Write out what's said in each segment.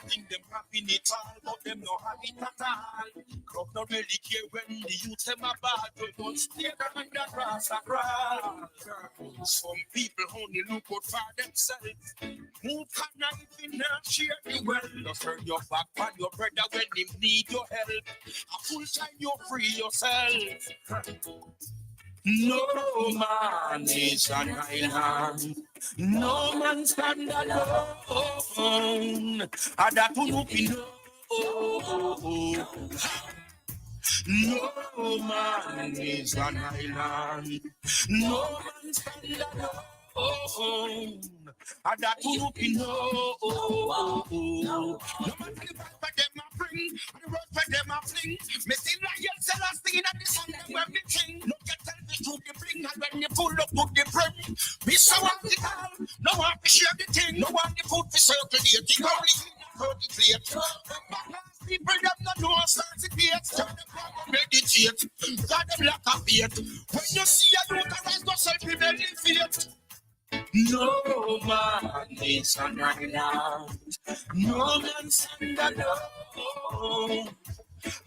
Think them having it all, but them no have it at all. Crowd not really care when the youth them a bad. They don't stay behind the grass a crawl. Some people only look out for themselves. Who can even share the wealth? Just turn your back on your brother when him need your help. A full time you free yourself. No man is an island. No man stand alone. Adatunupino. No man is an island. No man stand alone. Adatunupino. No man the back for them a bring, the road for them a fling. Me see Lion Celestine at the sun and everything. Look at tell me to the bring, and when you pull up to the brim, be so on the call. No one to share the thing, no one to put the circle here. The only thing I heard the plate. People them not know start to create. Tell them to meditate. God them lack of faith. When you see a youth arise, no self-rebellion faith. No man is an island. No man stand alone.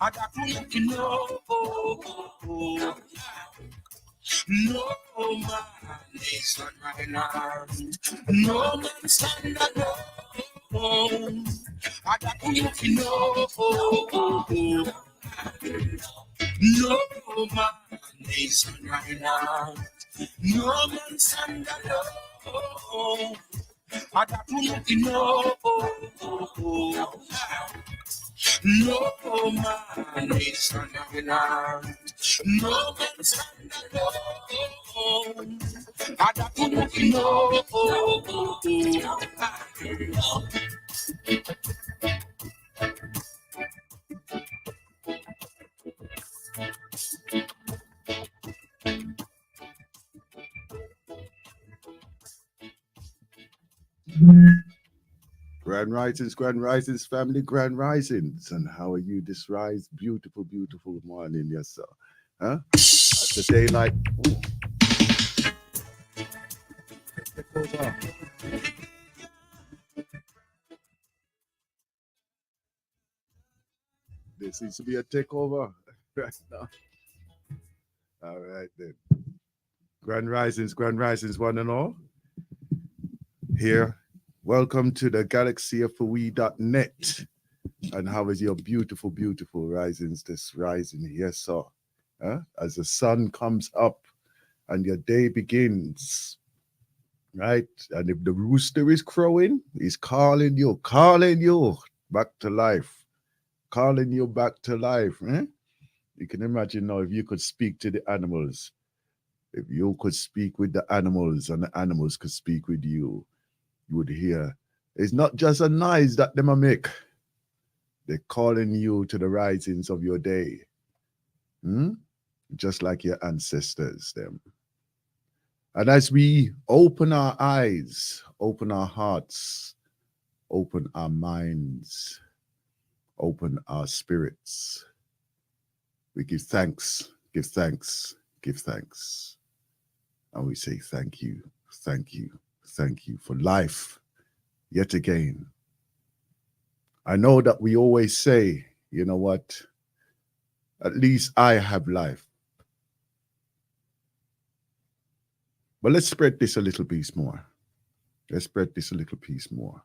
I got to know. No man is an island. No man stand alone. I got to know. No man is an island. No man stand alone. I got to know. No man is an island. No man stand alone. I got to know. Grand risings, family, grand risings. And how are you this rise? Beautiful, beautiful morning, yes, sir. Huh? At the daylight. Ooh. There seems to be a takeover right now. All right, then. Grand risings, one and all. Here. Welcome to the galaxy of we.net. And how is your beautiful, beautiful risings this rising? Yes, sir. As the sun comes up and your day begins, right? And if the rooster is crowing, he's calling you back to life, calling you back to life. You can imagine now if you could speak to the animals, if you could speak with the animals and the animals could speak with you, you would hear. It's not just a noise that them a make. They're calling you to the risings of your day. Just like your ancestors, them. And as we open our eyes, open our hearts, open our minds, open our spirits, we give thanks, give thanks, give thanks. And we say thank you, thank you, thank you for life yet again. I know that we always say, you know what, at least I have life. But let's spread this a little piece more. Let's spread this a little piece more.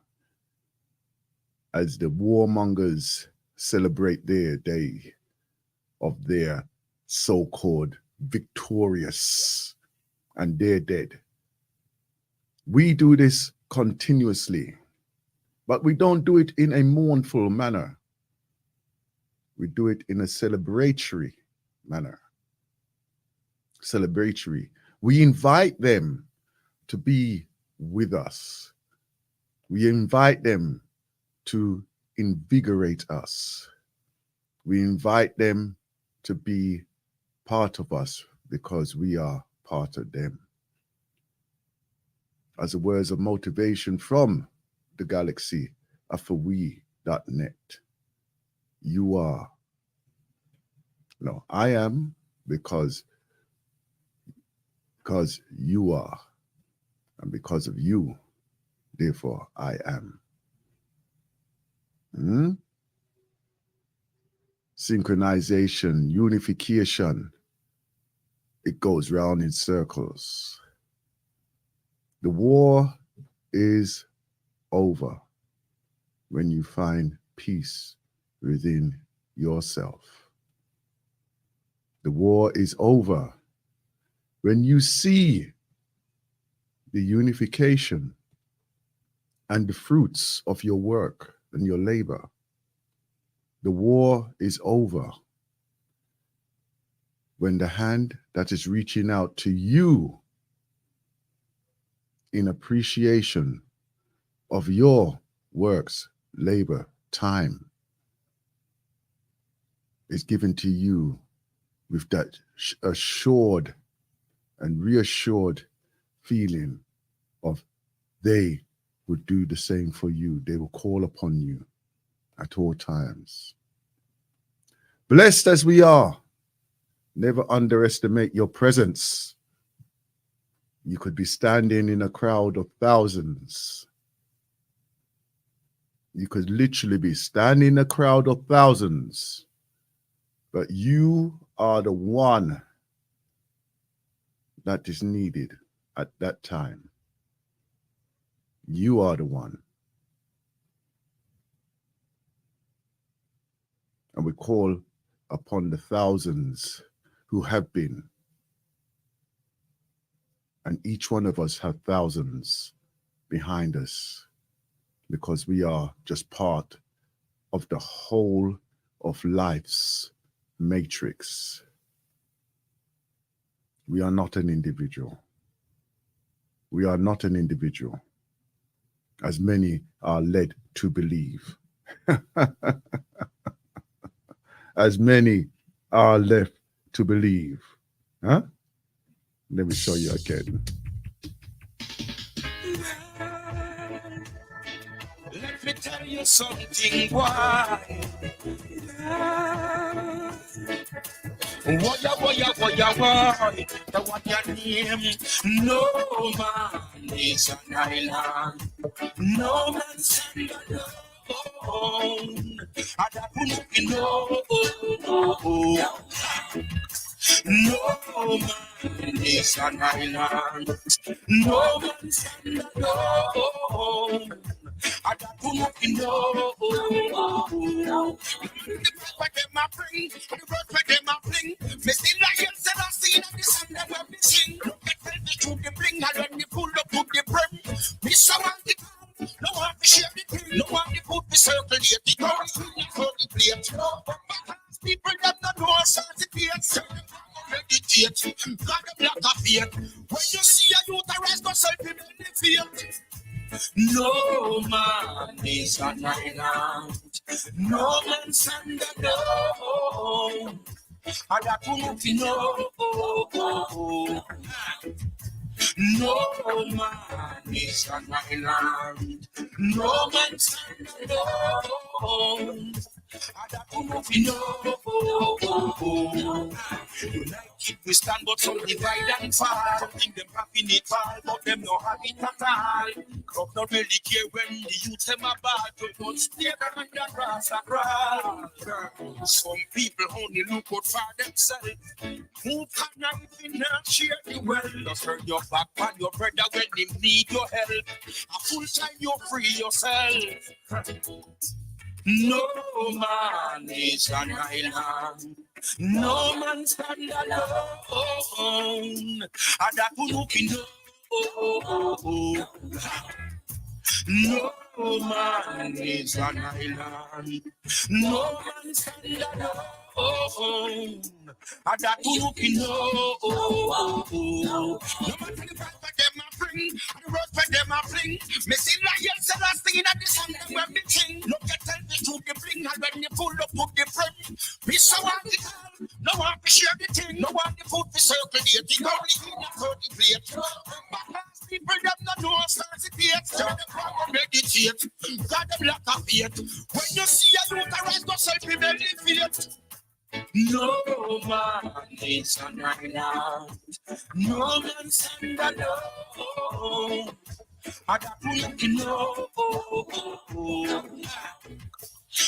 As the warmongers celebrate their day of their so-called victorious and they're dead. We do this continuously, but we don't do it in a mournful manner. We do it in a celebratory manner. Celebratory. We invite them to be with us. We invite them to invigorate us. We invite them to be part of us because we are part of them. As the words of motivation from the galaxy of we.net. You are. No, I am because you are. And because of you, therefore I am. Hmm? Synchronization, unification. It goes round in circles. The war is over when you find peace within yourself. The war is over when you see the unification and the fruits of your work and your labor. The war is over when the hand that is reaching out to you in appreciation of your works, labor, time is given to you with that assured and reassured feeling of they would do the same for you. They will call upon you at all times. Blessed as we are, never underestimate your presence. You could be standing in a crowd of thousands. You could literally be standing in a crowd of thousands, but you are the one that is needed at that time. You are the one. And we call upon the thousands who have been. And each one of us have thousands behind us because we are just part of the whole of life's matrix. We are not an individual. We are not an individual, as many are led to believe. As many are left to believe. Huh? Let me show you again. Let me tell you something, why? Why? The what your name? No man is an island. No man stand alone. I don't know. No man is an island. No man stand alone. I got to know. The breath where them a bring, the work where them a fling. Me still like you said I seen the song that we sing. Look at tell me to the bling, and when you pull up to the brim, me so want the calm, no want to share the thing, no want to put the circle here, the door is really for the plate. But people them not know how to plate. Meditate, God the black of faith. When you see a youth arise, go self-benefit. No man is an island. No man stand alone. I got to know. No man is an island. No man stand alone. I got to know. You like it, we stand, but some divide and fall. Something them having it all, but them no have it at all. Crop not really care when the youth them are bad. They don't stay behind the grass and crawl. Some people only look out for themselves. Who can even share the wealth? Just turn your back on your brother when they need your help. A full time you free yourself. No man is an island. No man stand alone. No man is an island. No man stand alone. No matter the fact that them a bring, the road for them a fling. Me see lion say last thing in the song them when me ting. Look at tell me to the bling, and when you pull up put the frame. Me so want the calm, no want to share the thing, no want the food to circulate. The only thing that for the plate. But people them not know how to debate. So the power meditate. God them lack of faith. When you see a youth arise, go self-benefit. No man is an island. No man stand alone. I got to know.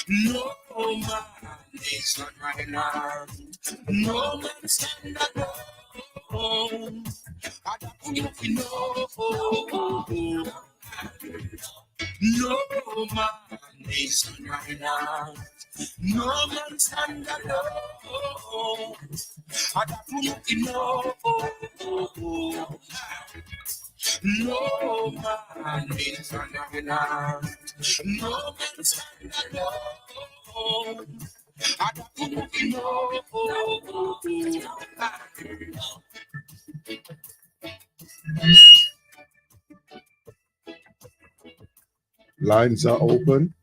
No man is not right now. No man stand alone. I don't know if you know. No man is not right now. No man stand alone. I don't know if you know. No man is not right now. No man stand alone. I don't know if you know. Lines are open.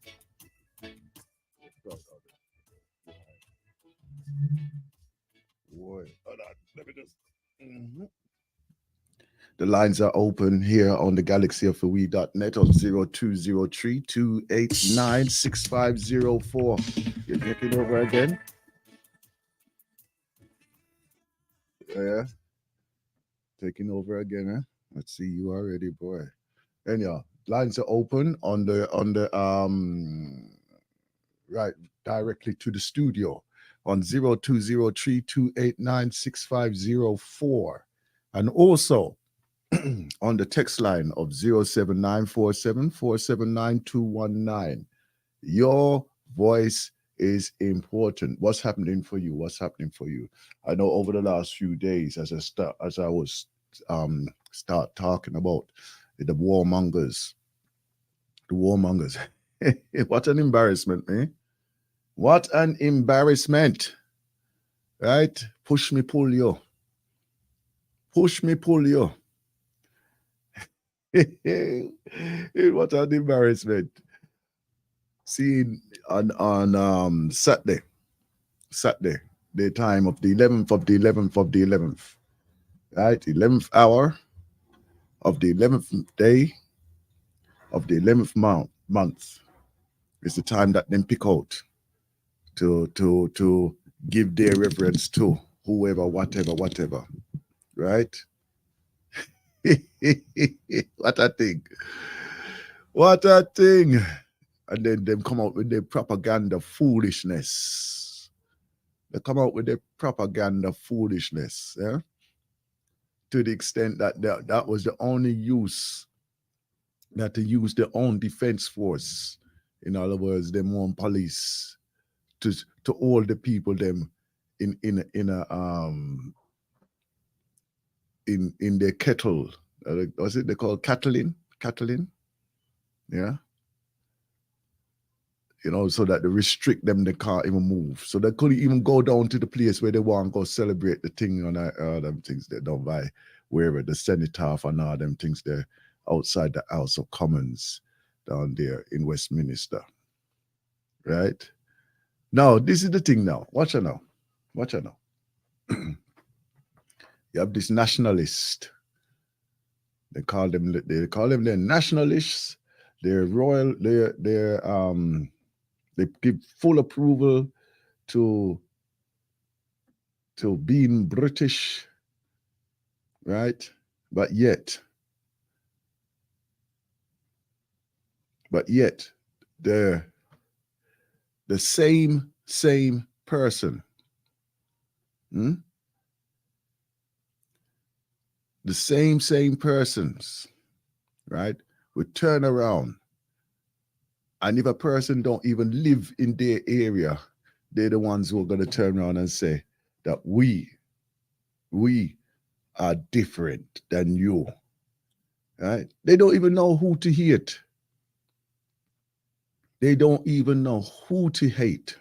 Boy, hold on. Let me just. Mhm. The lines are open here on the galaxyofthewe.net on 0203 289 6504. You're taking over again? Yeah. Taking over again, huh? Let's see you already, boy. Anyhow, lines are open on the right directly to the studio on 0203 289 6504. And also on the text line of 07947 479 219. Your voice is important. What's happening for you? What's happening for you? I know over the last few days, as I was start talking about the warmongers, what an embarrassment, man. What an embarrassment. Right? Push me, pull you. Push me, pull you. What an embarrassment. Seeing on Saturday, the time of the 11th of the 11th of the 11th, right? 11th hour of the 11th day of the 11th month is the time that them pick out to give their reverence to whoever, whatever, right? What a thing. What a thing. And then them come out with their propaganda foolishness. They come out with their propaganda foolishness, yeah? To the extent that that was the only use, that to use their own defense force. In other words, them own police to all the people them in their kettle. Was it they call Catalin? Yeah. You know, so that they restrict them, they can't even move. So they couldn't even go down to the place where they want to go celebrate the thing on them things they don't buy, wherever the cenotaph and all them things there outside the House of Commons down there in Westminster. Right? Now, this is the thing now. Watch it now. You have this nationalist. They call them their nationalists. They're royal, they give full approval to being British, right? But yet the same person, the same persons, right, would turn around, and if a person don't even live in their area, they're the ones who are going to turn around and say that we are different than you, right? They don't even know who to hate. They don't even know who to hate,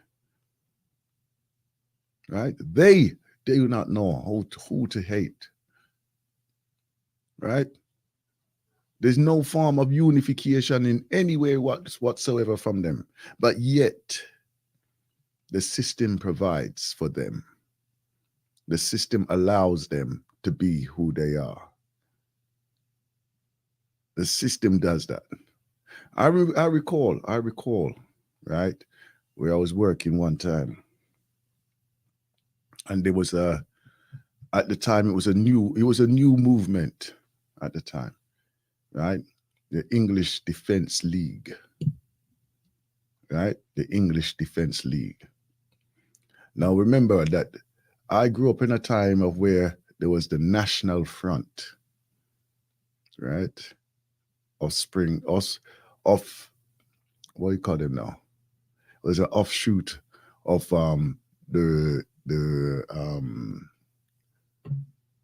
right? They do not know who to hate, right? There's no form of unification in any way whatsoever from them, but yet the system provides for them. The system allows them to be who they are. The system does that. I recall, right, where I was working one time, and there was at the time it was a new movement at the time, right? The English Defence League, right? The English Defense League. Now remember that I grew up in a time of where there was the National Front, right? Of what do you call them now? It was an offshoot of the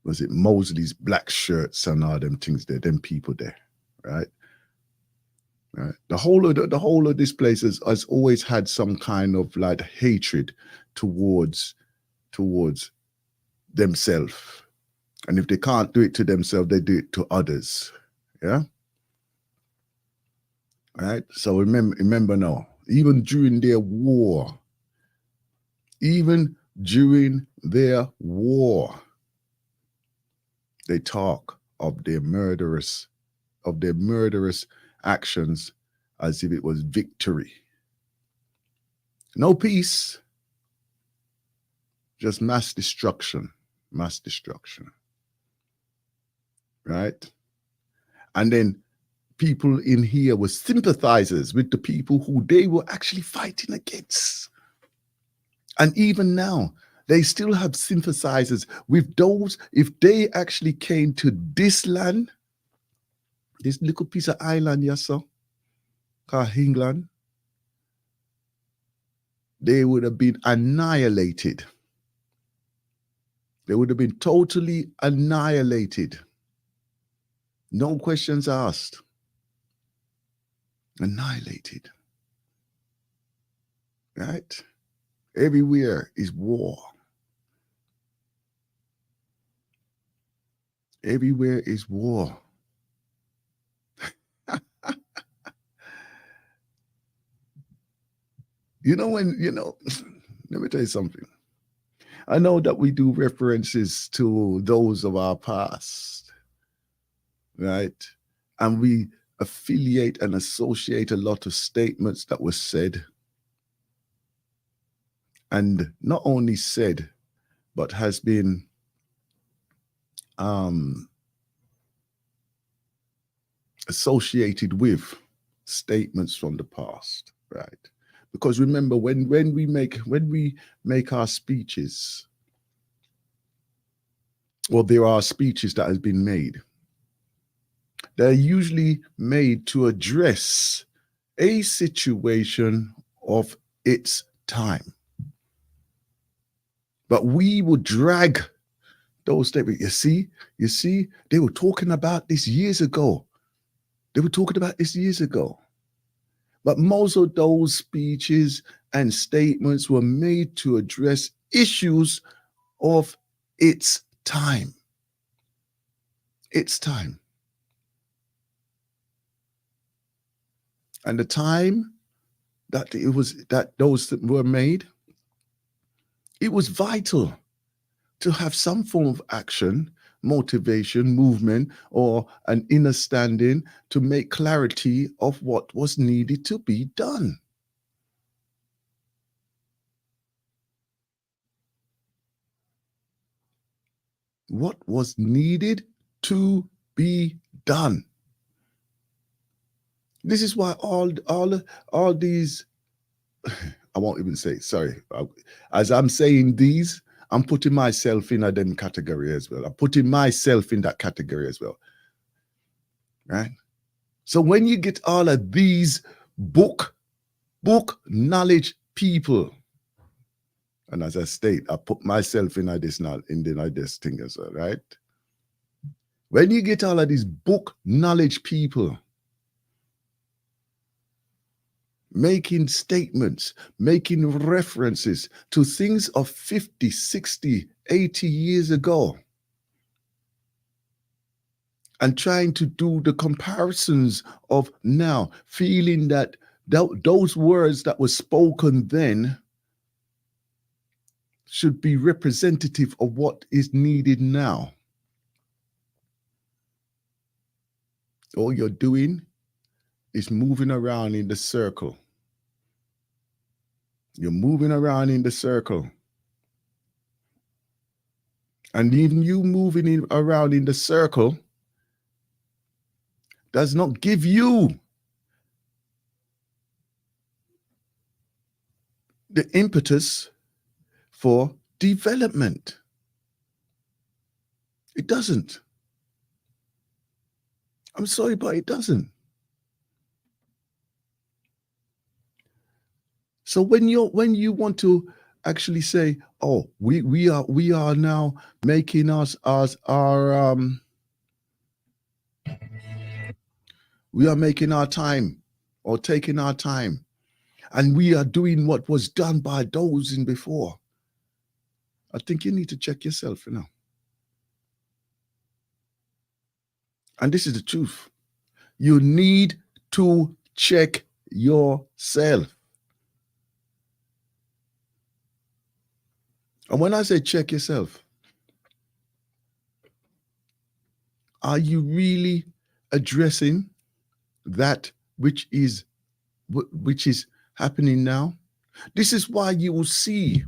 was it Mosley's black shirts and all them things there, them people there, right? Right. The whole of this place has always had some kind of like hatred towards themselves. And if they can't do it to themselves, they do it to others. Yeah. Right. So remember now, even during their war, they talk of their murderous actions as if it was victory. No peace, just mass destruction. Right? And then people in here were sympathizers with the people who they were actually fighting against. And even now, they still have sympathizers with those, if they actually came to this land, this little piece of island, yes, sir, called England, they would have been annihilated. They would have been totally annihilated. No questions asked. Annihilated. Right? Everywhere is war. Everywhere is war. Let me tell you something. I know that we do references to those of our past, right? And we affiliate and associate a lot of statements that were said, and not only said, but has been associated with statements from the past, right? Because remember, when we make our speeches, well, there are speeches that has been made. They're usually made to address a situation of its time. But we would drag those statements. You see, they were talking about this years ago. But most of those speeches and statements were made to address issues of its time. And the time that those were made, it was vital to have some form of action, motivation, movement, or an understanding to make clarity of what was needed to be done. What was needed to be done. This is why all these, I won't even say, sorry. As I'm saying these, I'm putting myself in a them category as well. I'm putting myself in that category as well. Right? So when you get all of these book knowledge people, and as I state, I put myself in this thing as well, right? When you get all of these book knowledge people making statements, making references to things of 50, 60, 80 years ago, and trying to do the comparisons of now, feeling that those words that were spoken then should be representative of what is needed now. All you're doing is moving around in the circle. You're moving around in the circle. And even you moving around in the circle does not give you the impetus for development. It doesn't. I'm sorry, but it doesn't. So when you want to actually say, oh, we are now making us as our we are making our time or taking our time, and we are doing what was done by those in before, I think you need to check yourself, you know. And this is the truth. You need to check yourself. And when I say check yourself, are you really addressing that which is happening now? This is why you will see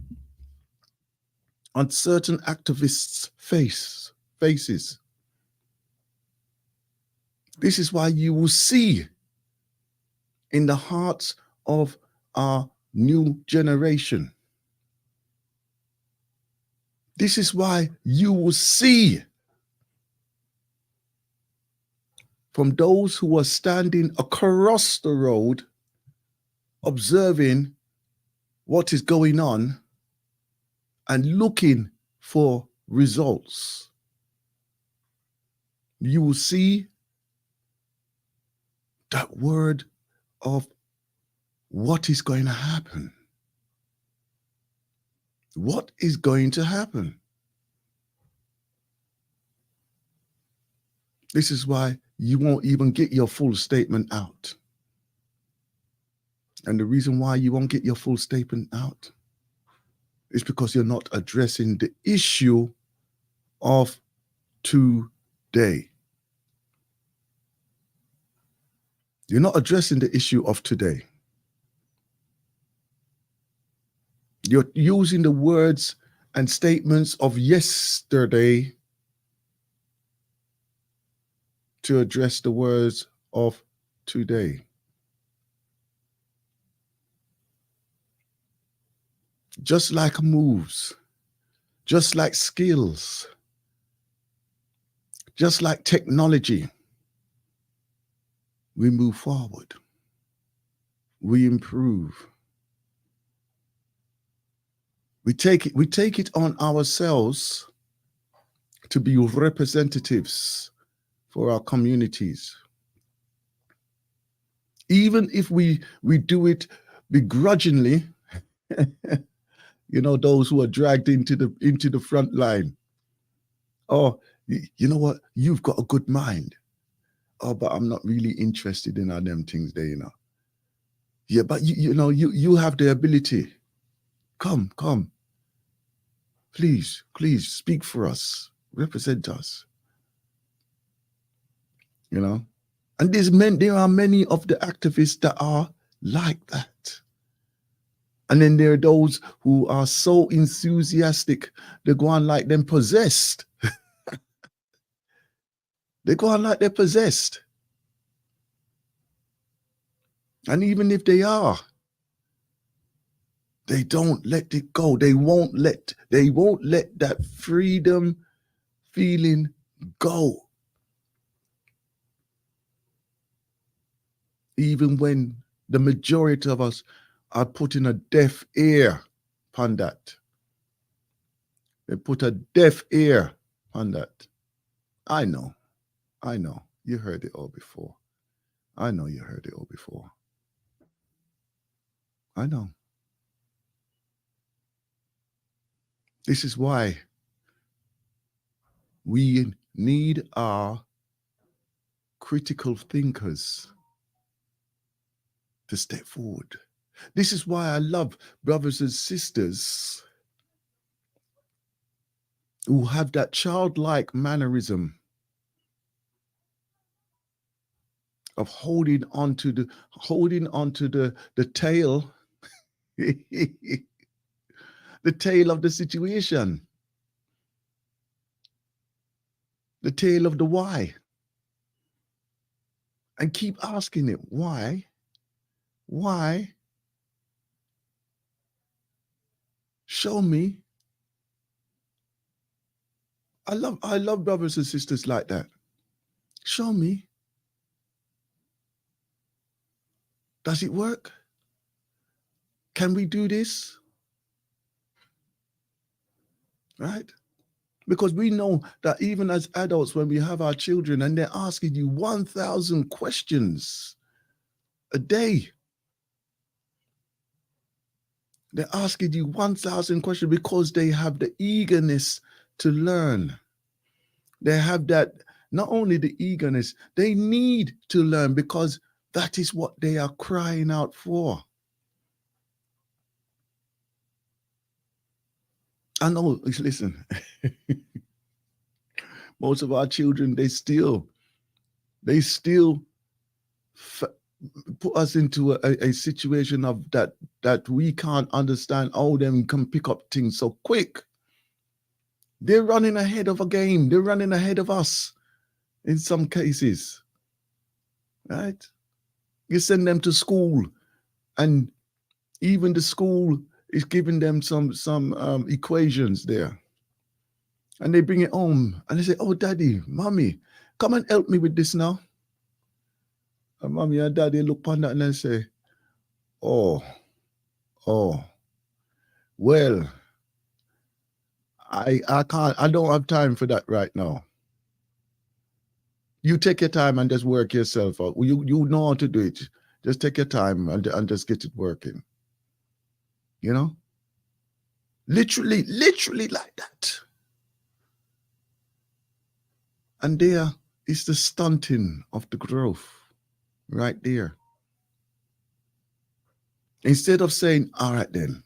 on certain activists' faces. This is why you will see in the hearts of our new generation. This is why you will see from those who are standing across the road observing what is going on and looking for results. You will see that word of what is going to happen. What is going to happen? This is why you won't even get your full statement out. And the reason why you won't get your full statement out is because you're not addressing the issue of today. You're not addressing the issue of today. You're using the words and statements of yesterday to address the words of today. Just like moves, just like skills, just like technology, we move forward, we improve. We take it on ourselves to be representatives for our communities. Even if we do it begrudgingly, you know, those who are dragged into the front line. Oh, you know what? You've got a good mind. Oh, but I'm not really interested in all them things there, you know. Yeah, but you have the ability. Come. Please speak for us. Represent us. You know? And there are many of the activists that are like that. And then there are those who are so enthusiastic, they go on like them possessed. They go on like they're possessed. And even if they are, they don't let it go. They won't let that freedom feeling go. Even when the majority of us are putting a deaf ear upon that. They put a deaf ear on that. I know. You heard it all before. I know you heard it all before. I know. This is why we need our critical thinkers to step forward. This is why I love brothers and sisters who have that childlike mannerism of holding onto the tail, the tail of the situation, the tail of the why, and keep asking it, why, Show me. I love brothers and sisters like that. Show me. Does it work? Can we do this? Right? Because we know that even as adults, when we have our children and they're asking you 1,000 questions a day, they're asking you 1,000 questions because they have the eagerness to learn. They have that, not only the eagerness, they need to learn because that is what they are crying out for. I know, listen, most of our children, they still put us into a situation of that we can't understand how them can pick up things so quick. They're running ahead of a game. They're running ahead of us in some cases, right? You send them to school, and even the school is giving them some equations there, and they bring it home, and they say, "Oh, daddy, mommy, come and help me with this now." And mommy and daddy look on that and they say, "Oh, well, I can't. I don't have time for that right now. You take your time and just work yourself out. You know how to do it. Just take your time and just get it working. You know, literally like that. And there is the stunting of the growth right there. Instead of saying, "All right, then,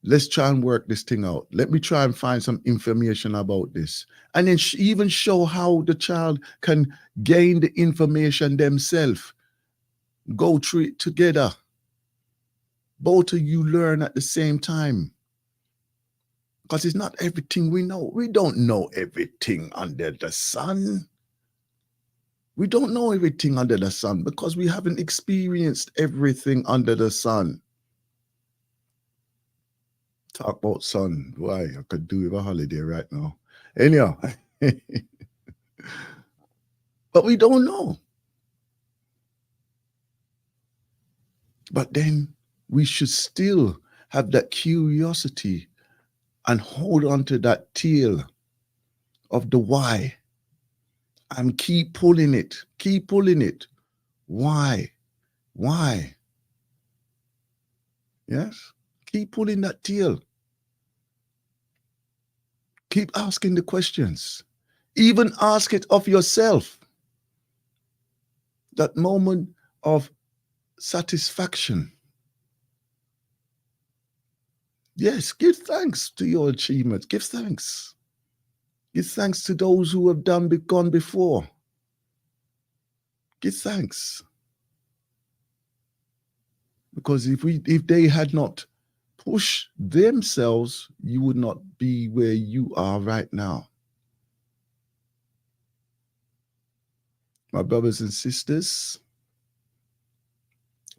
let's try and work this thing out. Let me try and find some information about this." And then even show how the child can gain the information themselves. Go through it together. Both of you learn at the same time. Because it's not everything we know. We don't know everything under the sun. We don't know everything under the sun because we haven't experienced everything under the sun. Talk about sun. Why? I could do with a holiday right now. Anyhow. But we don't know. But then we should still have that curiosity and hold on to that tail of the why and keep pulling it. Keep pulling it. Why? Why? Yes? Keep pulling that tail. Keep asking the questions. Even ask it of yourself. That moment of satisfaction. Yes, give thanks to your achievements. Give thanks. Give thanks to those who have gone before. Give thanks. Because if they had not pushed themselves, you would not be where you are right now. My brothers and sisters,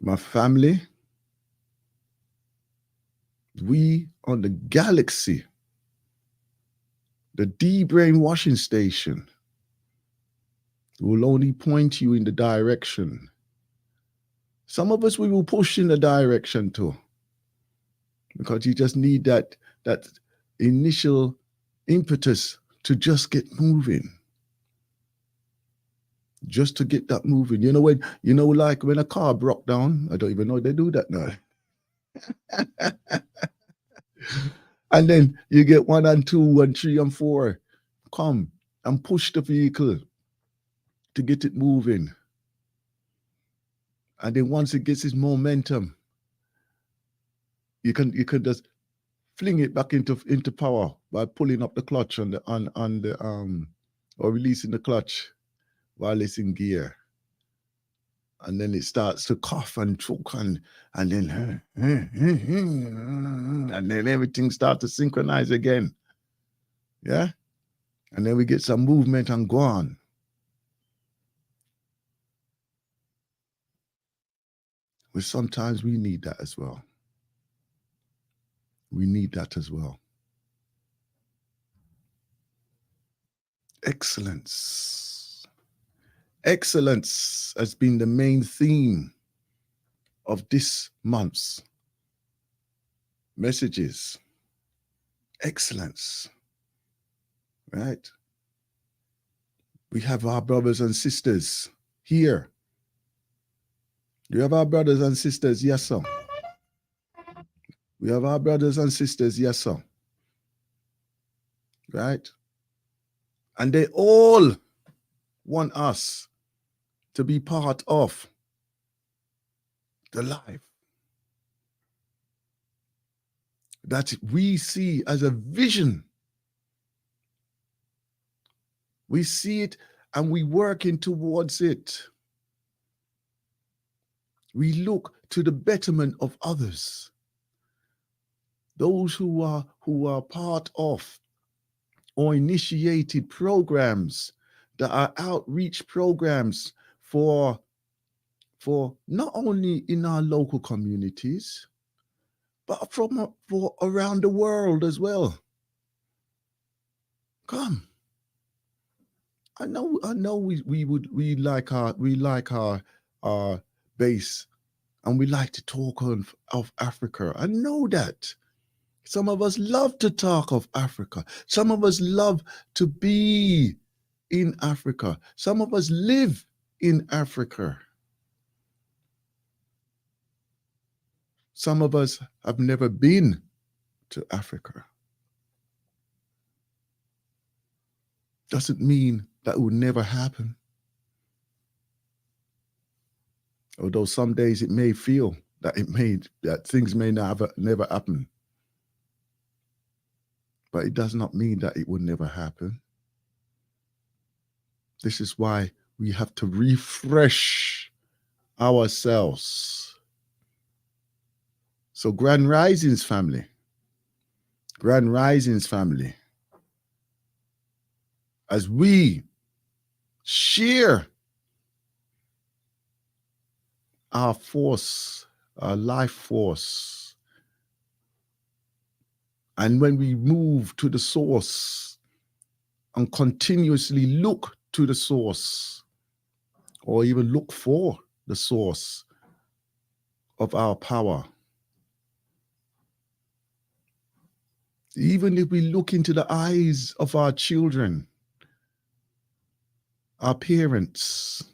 my family, we on the galaxy, the de-brainwashing station, will only point you in the direction. Some of us we will push in the direction too, because you just need that initial impetus to just get moving. Just to get that moving. Like when a car broke down, I don't even know they do that now. And then you get 1 and 2 and 3 and 4 come and push the vehicle to get it moving. And then once it gets its momentum, you can just fling it back into power by pulling up the clutch or releasing the clutch while it's in gear. And then it starts to cough and choke and then everything starts to synchronize again. Yeah? And then we get some movement and go on. But sometimes we need that as well. We need that as well. Excellence. Excellence has been the main theme of this month's messages. Excellence. Right? We have our brothers and sisters here. You have our brothers and sisters, yes, sir. We have our brothers and sisters, yes, sir. Right? And they all want us to be part of the life that we see as a vision. We see it and we working towards it. We look to the betterment of others. Those who are part of or initiated programs that are outreach programs for not only in our local communities, but for around the world as well. Come. I know we like our base and we like to talk of Africa. I know that. Some of us love to talk of Africa. Some of us love to be in Africa. Some of us live in Africa. Some of us have never been to Africa. Doesn't mean that it will never happen. Although some days it may feel that things may never happen. But it does not mean that it will never happen. This is why we have to refresh ourselves. So Grand Risings family, as we share our force, our life force, and when we move to the source and continuously look to the source, or even look for the source of our power, even if we look into the eyes of our children, our parents,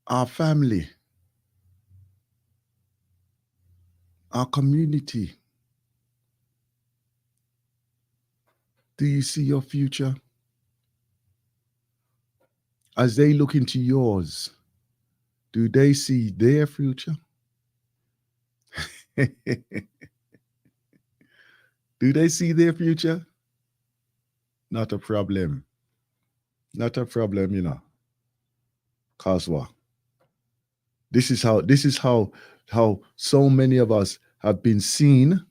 our family, our community, do you see your future? As they look into yours, do they see their future? Do they see their future? Not a problem. Not a problem, you know. Cause what? This is how so many of us have been seen,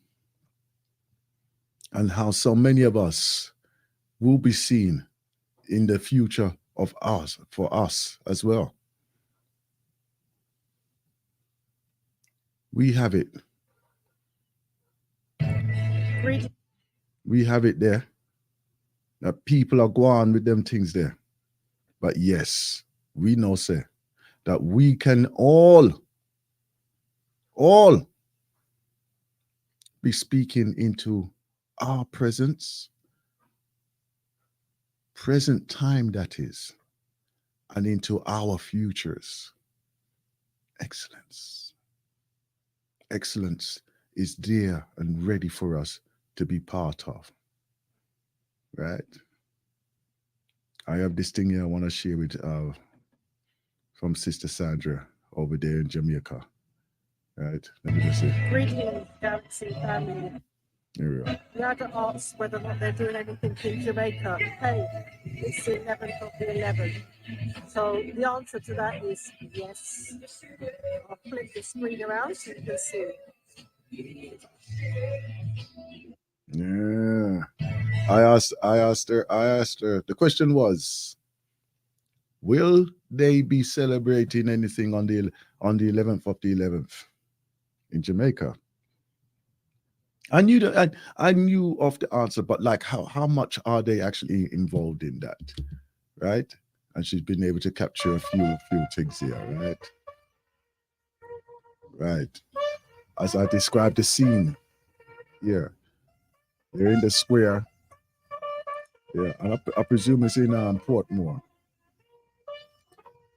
and how so many of us will be seen in the future of us, for us as well. We have it. We have it there. That people are going with them things there. But yes, we know, sir, that we can all be speaking into our present time, that is, and into our futures. Excellence is there and ready for us to be part of. Right? I have this thing here I want to share with from Sister Sandra over there in Jamaica. Right? Let me just say. Greetings, Galaxy family. Here we are. We had to ask whether or not they're doing anything in Jamaica. Hey, it's the 11th of the 11th. So the answer to that is yes. I'll flip the screen around so you can see. Yeah. I asked her, the question was, will they be celebrating anything on the 11th of the 11th in Jamaica? I knew that I knew of the answer, but like how much are they actually involved in that, right? And she's been able to capture a few things here, right? Right. As I described the scene here, they're in the square. Yeah, and I presume it's in Portmore,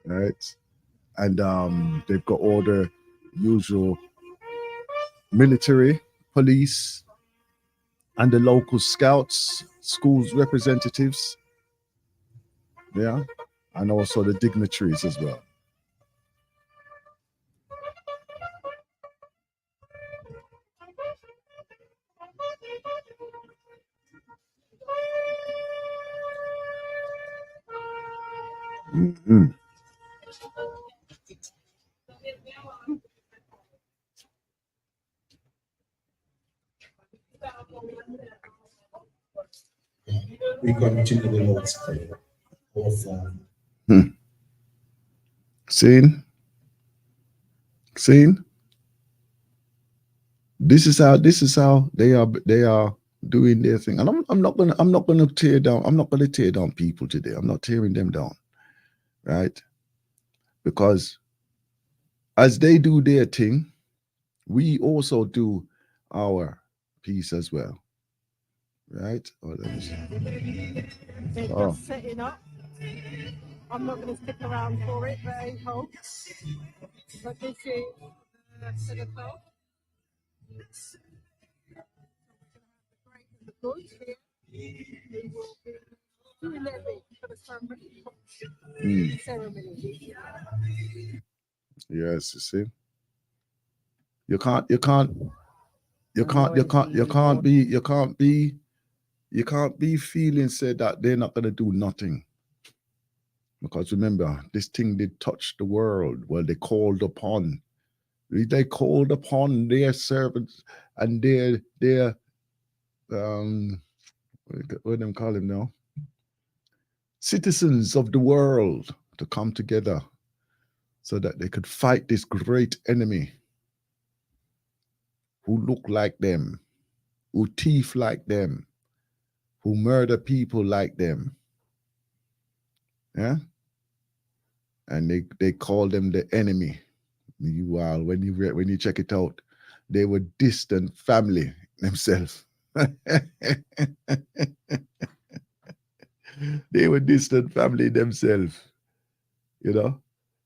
right? And they've got all the usual military, police, and the local scouts, schools representatives, yeah, and also the dignitaries as well. Mhm. We continue the Lord's Prayer. Our Father. Seen? This is how they are doing their thing. And I'm not gonna tear down people today. I'm not tearing them down, right? Because as they do their thing, we also do our piece as well. Right? Oh, let me see. They're Oh. just setting up. I'm not going to stick around for it, but hey ho. But this is set of help. The good here. They will be doing their bit for the ceremony. Yes, you see. You can't be feeling said that they're not gonna do nothing. Because remember, this thing did touch the world. Well, they called upon their servants and their what do them call him now? Citizens of the world to come together so that they could fight this great enemy who look like them, who thief like them, who murder people like them. Yeah? And they call them the enemy. Meanwhile, when you check it out, they were distant family themselves. They were distant family themselves, you know.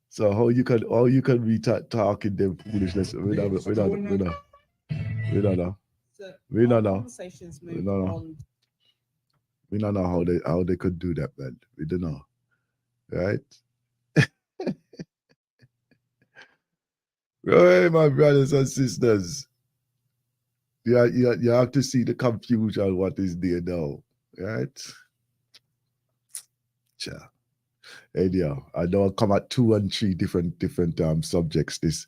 So how you can be talking them foolishness? We don't know. We don't know. We don't know. We don't know how they could do that, man. We don't know, right? Right, my brothers and sisters. You have to see the confusion what is there now, right? Sure. Anyhow, I know I come at 2 and 3 different subjects this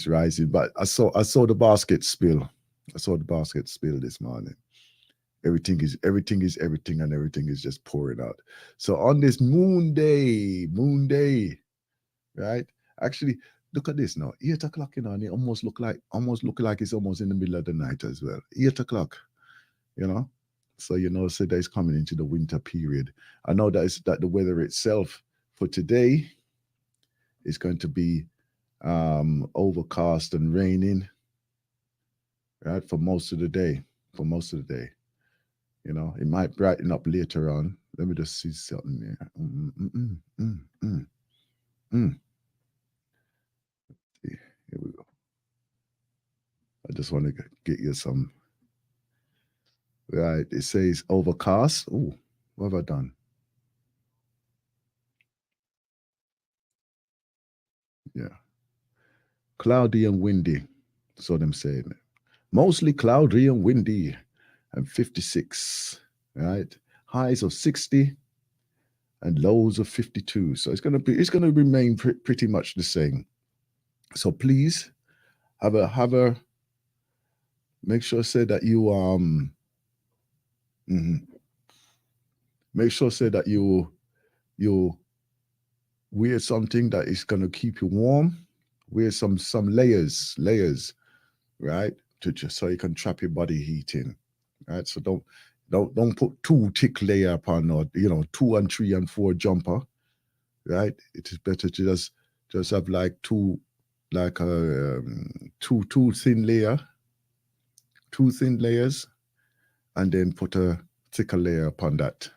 rising, but I saw the basket spill. I saw the basket spill this morning. Everything is everything, and everything is just pouring out. So on this moon day, right? Actually, look at this now. 8 o'clock, and it almost look like it's almost in the middle of the night as well. 8 o'clock, you know. So so that it's coming into the winter period. I know that the weather itself for today is going to be overcast and raining, right, for most of the day. It might brighten up later on. Let me just see something here. Here we go. I just want to get you some. Right, it says overcast. Oh, what have I done? Yeah. Cloudy and windy. So them saying it. Mostly cloudy and windy and 56, right? Highs of 60 and lows of 52. So it's gonna remain pretty much the same. So please have a make sure say that you make sure say that you wear something that is gonna keep you warm. Wear some layers, right? to just so you can trap your body heat in, right? So don't put too thick layer upon, or 2 and 3 and 4 jumper, right? It is better to just have like two thin layers, and then put a thicker layer upon that,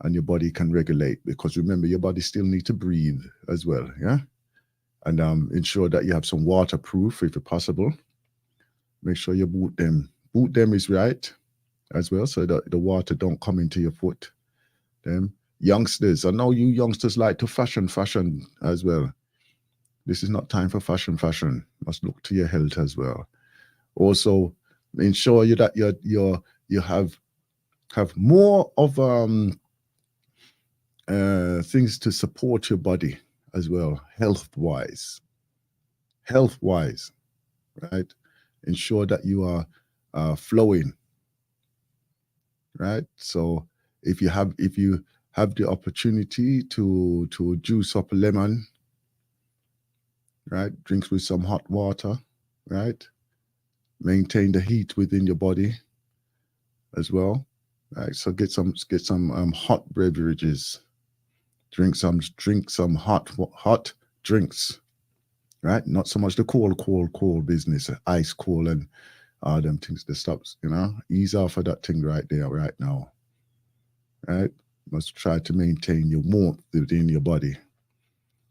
and your body can regulate, because remember, your body still need to breathe as well, yeah. And ensure that you have some waterproof if possible. Make sure you boot them is right as well, so that the water don't come into your foot. Them youngsters, I know you youngsters like to fashion as well. This is not time for fashion. Must look to your health as well. Also, ensure you that you have more of things to support your body as well, health wise, right? Ensure that you are flowing, right? So if you have the opportunity to juice up a lemon, right? Drinks with some hot water, right? Maintain the heat within your body as well, right? So get some hot beverages. Drink some hot drinks, right? Not so much the cold business, ice cold and them things that stops, ease off of that thing right there, right now, right? Must try to maintain your warmth within your body.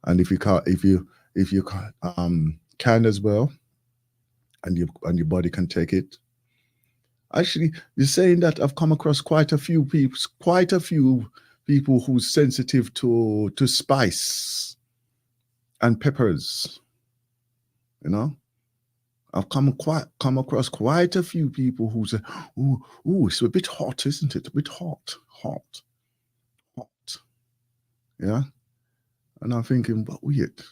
And if you can as well, and your body can take it. Actually, you're saying that I've come across quite a few people who's sensitive to spice and peppers. I've come across quite a few people who say, "Ooh, it's a bit hot, isn't it? A bit hot." Yeah, and I'm thinking, but weird.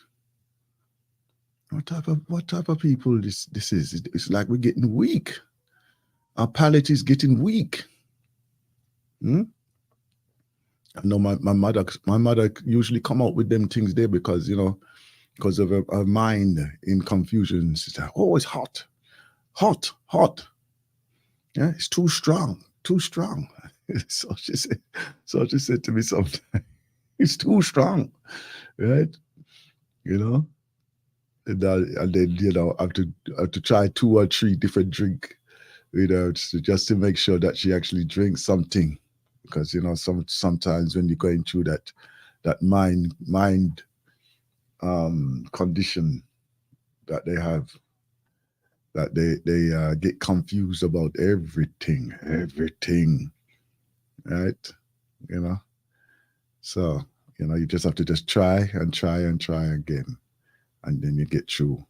What type of people this is? It's like we're getting weak. Our palate is getting weak. I know my mother usually come out with them things there because of her mind in confusion. She's like, "Oh, it's hot. Yeah, it's too strong. So she said to me sometimes, "It's too strong," right? And then I have to try 2 or 3 different drink, just to make sure that she actually drinks something, because sometimes when you're going through that mind condition that they have, that they get confused about everything, right? So you just have to just try again, and then you get through.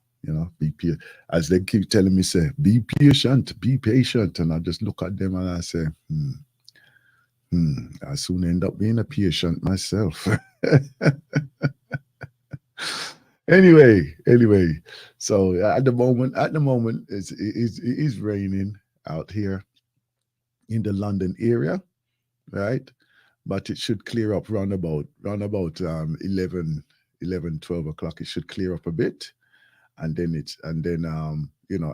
As they keep telling me, say, be patient, and I just look at them and I say, I soon end up being a patient myself. Anyway, so at the moment, it is raining out here in the London area, right? But it should clear up round about 11, 12 o'clock. It should clear up a bit, and then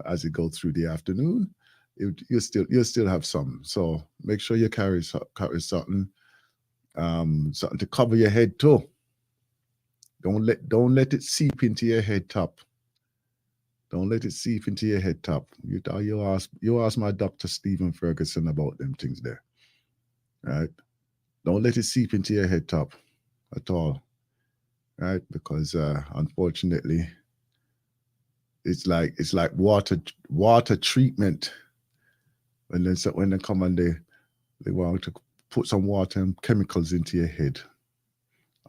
as you go through the afternoon, you still have some. So make sure you carry something to cover your head too. Don't let it seep into your head top. Don't let it seep into your head top. You ask my Dr. Stephen Ferguson about them things there, right? Don't let it seep into your head top at all, right? Because unfortunately, it's like water treatment. When they come and they want to put some water and chemicals into your head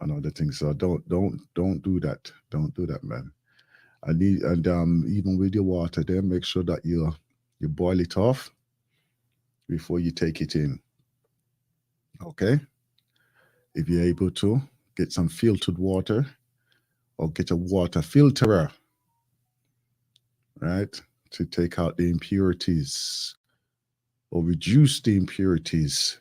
and other things. So don't do that. Don't do that, man. And even with your water, then make sure that you boil it off before you take it in. Okay. If you're able to, get some filtered water or get a water filterer, right, to take out the impurities or reduce the impurities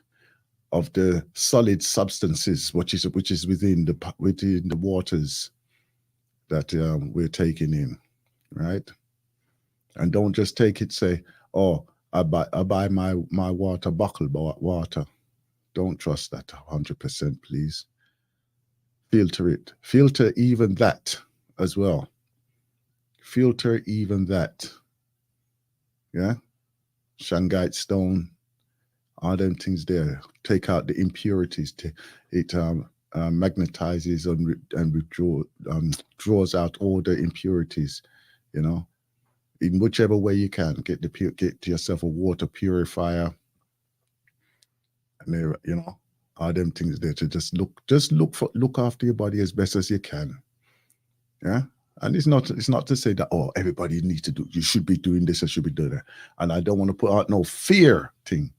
of the solid substances, which is within the waters that we're taking in, right? And don't just take it, say, oh, I buy my water, buckle water. Don't trust that 100%, please. Filter it. Filter even that as well. Filter even that. Yeah? Shungite stone, all them things there. Take out the impurities. It magnetizes and draws out all the impurities, you know. In whichever way you can, get yourself a water purifier, and there, you know, all them things there to just look after your body as best as you can. Yeah. And it's not to say that, oh, everybody needs to do, you should be doing this, or should be doing that. And I don't want to put out no fear thing,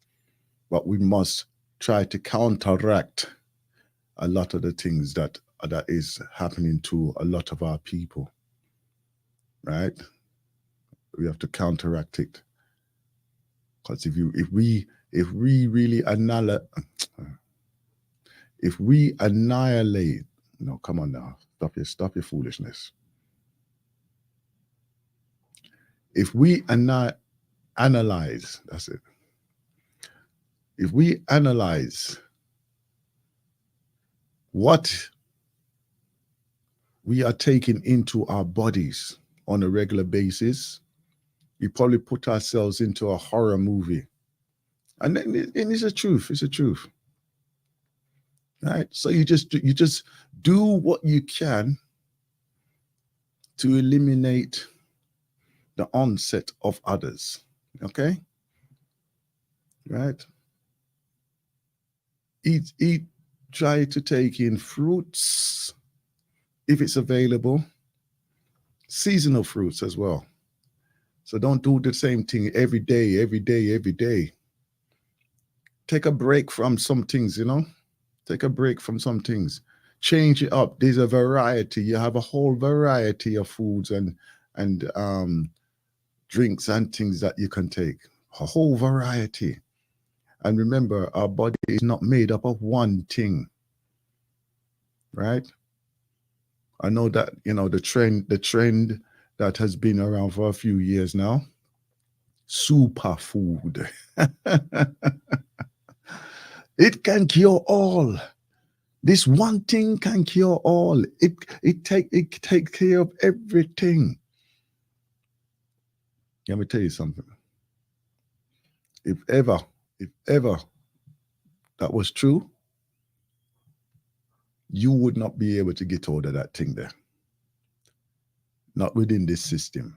but we must try to counteract a lot of the things that is happening to a lot of our people. Right? We have to counteract it. Because if we really annihilate, no, come on now, stop your foolishness. If we analyze, that's it. If we analyze what we are taking into our bodies on a regular basis, we probably put ourselves into a horror movie. And it's a truth. It's a truth. Right? So you just do what you can to eliminate the onset of others. Okay? Right? Try to take in fruits if it's available, seasonal fruits as well. So don't do the same thing every day. Take a break from some things, you know? Take a break from some things. Change it up. There's a variety. You have a whole variety of foods and drinks and things that you can take. A whole variety. And remember, our body is not made up of one thing. Right? I know that, you know, the trend that has been around for a few years now, superfood. It can cure all. This one thing can cure all. It take care of everything. Let me tell you something. If ever that was true, you would not be able to get hold of that thing there. Not within this system.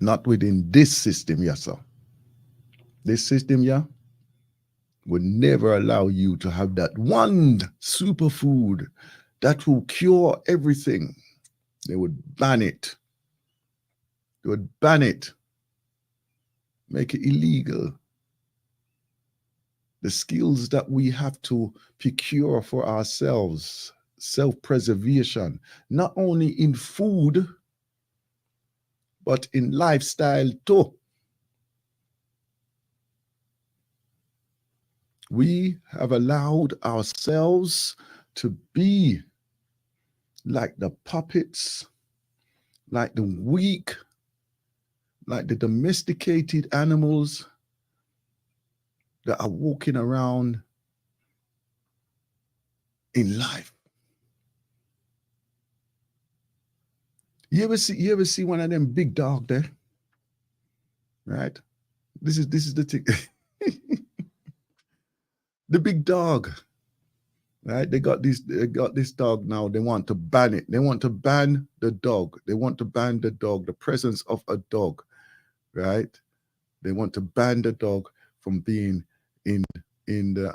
Not within this system, yes, sir. This system, yeah, would never allow you to have that one superfood that will cure everything. They would ban it. They would ban it. Make it illegal. The skills that we have to procure for ourselves, self-preservation, not only in food, but in lifestyle too. We have allowed ourselves to be like the puppets, like the weak, like the domesticated animals that are walking around in life. You ever see one of them big dog there? Right? This is the thing. The big dog. Right? They got this dog now. They want to ban it. They want to ban the dog. They want to ban the dog, the presence of a dog. Right? They want to ban the dog from being in England.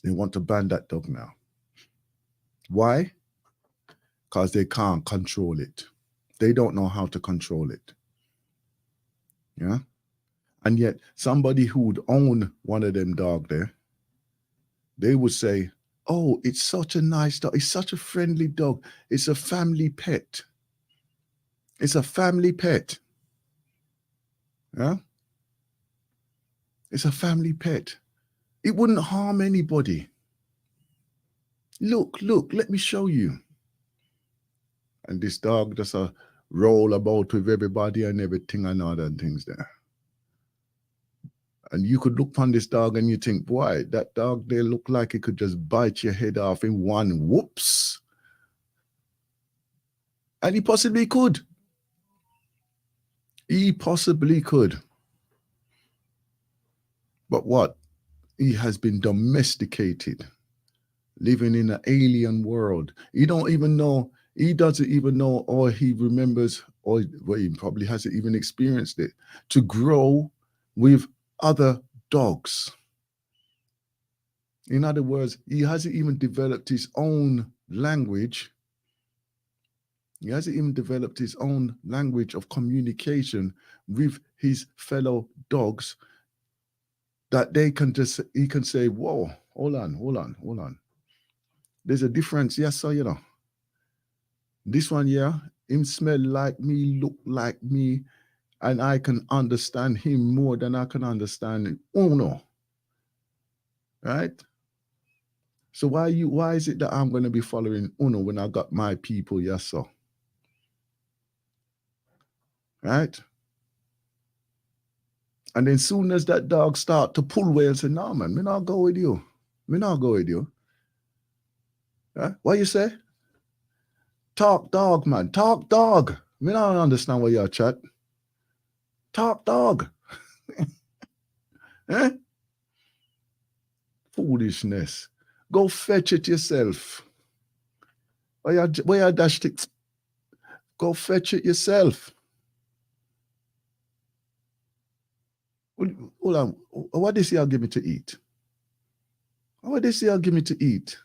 They want to ban that dog now. Why? Because they can't control it. They don't know how to control it. Yeah? And yet somebody who would own one of them dog there, they would say, oh, it's such a nice dog. It's such a friendly dog. It's a family pet. It's a family pet. Yeah? It's a family pet. It wouldn't harm anybody. Look, let me show you. And this dog just roll about with everybody and everything and other things there. And you could look upon this dog and you think, boy, that dog there look like it could just bite your head off in one whoops. And he possibly could. He possibly could. But what? He has been domesticated, living in an alien world. He don't even know, he doesn't even know, or he remembers, or well, he probably hasn't even experienced it, to grow with other dogs. In other words, he hasn't even developed his own language. He hasn't even developed his own language of communication with his fellow dogs, that he can say, whoa, hold on. There's a difference. Yes, so you know. This one here, him smell like me, look like me, and I can understand him more than I can understand Uno. Right? So why is it that I'm going to be following Uno when I got my people? Yes, so. Right? And then soon as that dog start to pull away and say, no, man, me not go with you. Right? What you say? Talk dog, man. Talk dog. Me not understand what you're chat. Talk dog. Eh? Foolishness. Go fetch it yourself. Where you dashed it? Go fetch it yourself. Hold on. What this y'all give me to eat? What this y'all give me to eat?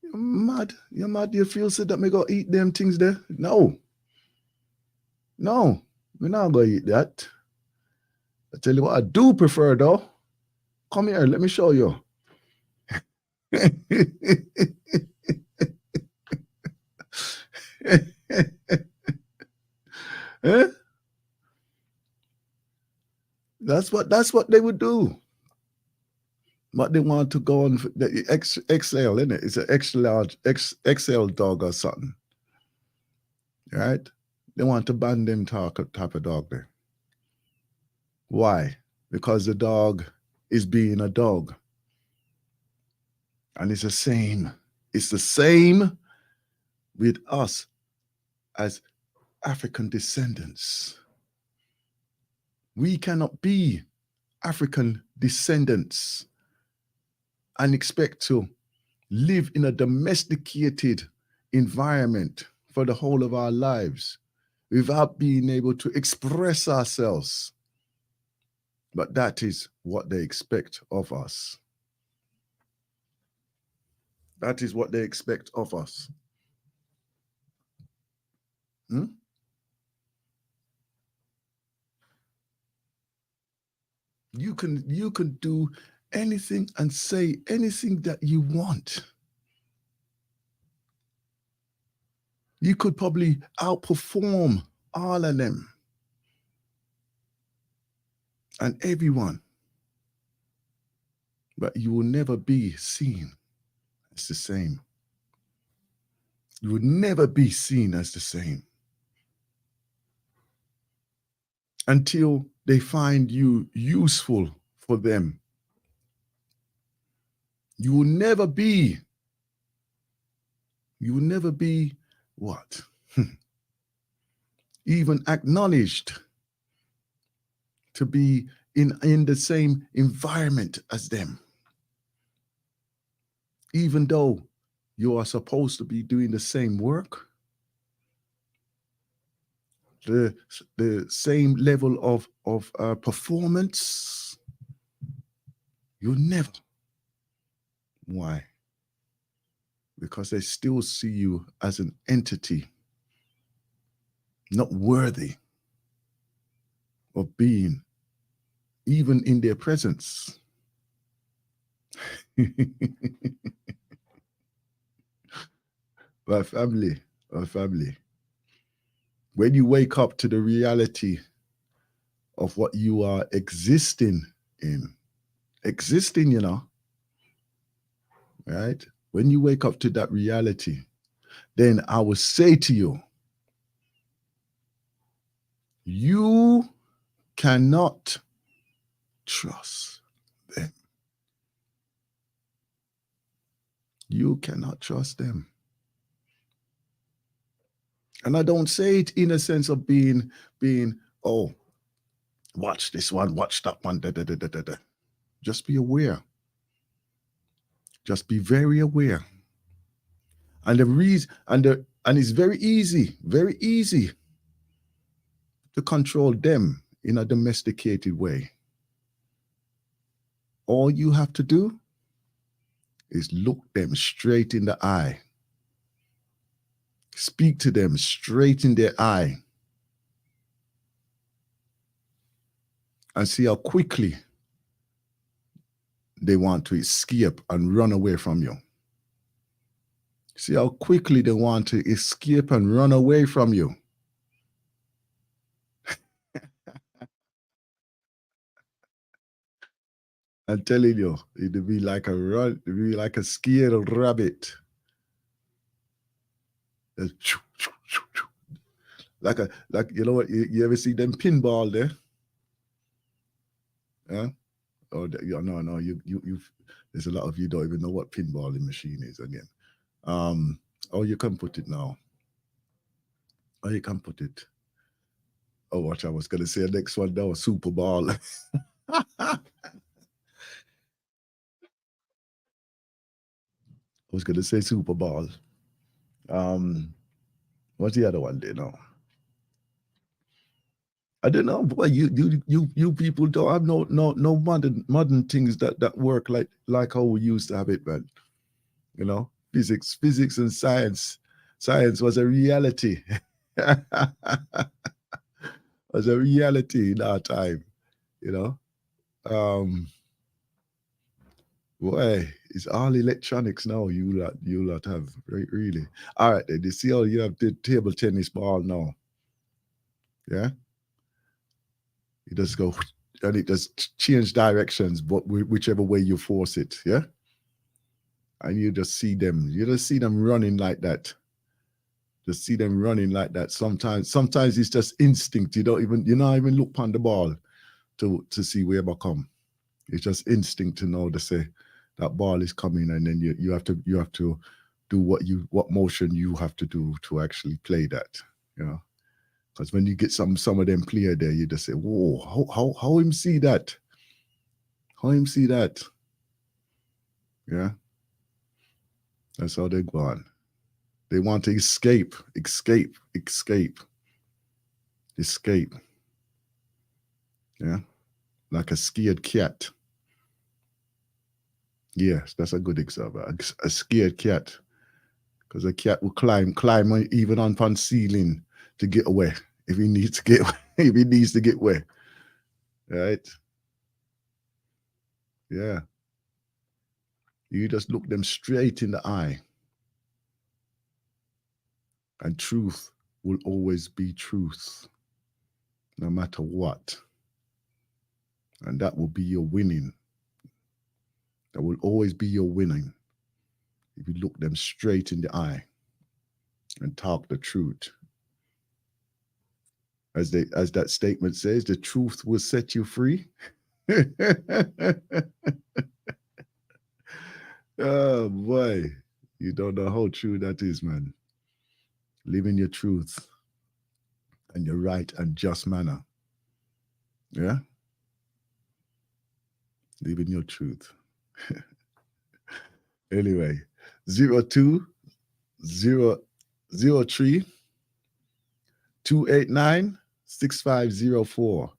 You're mad. You're mad. You feel so that me go eat them things there? No. Me not go eat that. I tell you what I do prefer though. Come here, let me show you. Eh? That's what they would do. But they want to go on the XL, isn't it? It's an extra large XL dog or something. Right? They want to ban them type of dog there. Why? Because the dog is being a dog. And it's the same. It's the same with us as African descendants. We cannot be African descendants and expect to live in a domesticated environment for the whole of our lives without being able to express ourselves. But that is what they expect of us. That is what they expect of us. You can do anything and say anything that you want. You could probably outperform all of them and everyone, but you will never be seen as the same. You will never be seen as the same until they find you useful for them. You will never be what? Even acknowledged to be in the same environment as them. Even though you are supposed to be doing the same work, the same level of performance, you'll never. Why? Because they still see you as an entity, not worthy of being even in their presence. My family, when you wake up to the reality of what you are existing in, you know, right? When you wake up to that reality, then I will say to you, you cannot trust them. You cannot trust them. And I don't say it in a sense of being, oh, watch this one, watch that one, da, da, da, da, da, da. Just be aware. Just be very aware. And the reason, and it's very easy to control them in a domesticated way. All you have to do is look them straight in the eye. Speak to them straight in their eye. And see how quickly they want to escape and run away from you. See how quickly they want to escape and run away from you. I'm telling you, it'd be like a scared rabbit. Like you know what? You ever see them pinball there? Yeah. Oh no, you there's a lot of you don't even know what pinballing machine is again. Oh, you can put it now. Oh, you can put it. Oh, watch, I was gonna say the next one now, Super Ball. I was gonna say Super Ball. What's the other one there now? I don't know, boy. You people don't have no modern things that work like how we used to have it, man. You know, physics and science. Science was a reality. Was a reality in our time, you know. Boy, it's all electronics now. You lot have, right? Really. All right, then you see how you have the table tennis ball now. Yeah. You just go and it just change directions, but whichever way you force it, yeah. And you just see them. You just see them running like that. Just see them running like that. Sometimes it's just instinct. You not even look on the ball to see where it come. It's just instinct to know to say that ball is coming, and then you have to do what motion you have to do to actually play that, you know. Because when you get some of them player there, you just say, whoa, how him see that? How him see that? Yeah. That's how they go on. They want to escape. Yeah. Like a scared cat. Yes, that's a good example. A scared cat. Because a cat will climb even on ceiling to get away if he needs to get away. Right? Yeah. You just look them straight in the eye. And truth will always be truth, no matter what. And that will be your winning. That will always be your winning. If you look them straight in the eye and talk the truth. As that statement says, the truth will set you free. Oh boy, you don't know how true that is, man. Live in your truth and your right and just manner. Yeah? Live in your truth. Anyway, 0203 289 6504.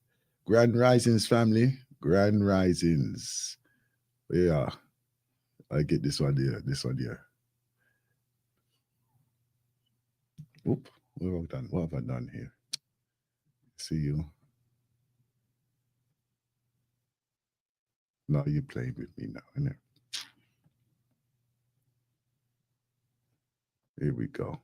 Grand Risings family. Grand Risings. Yeah. I get this one here. Oop, what have I done? What have I done here? See you. Now you're playing with me now, isn't it? Here we go.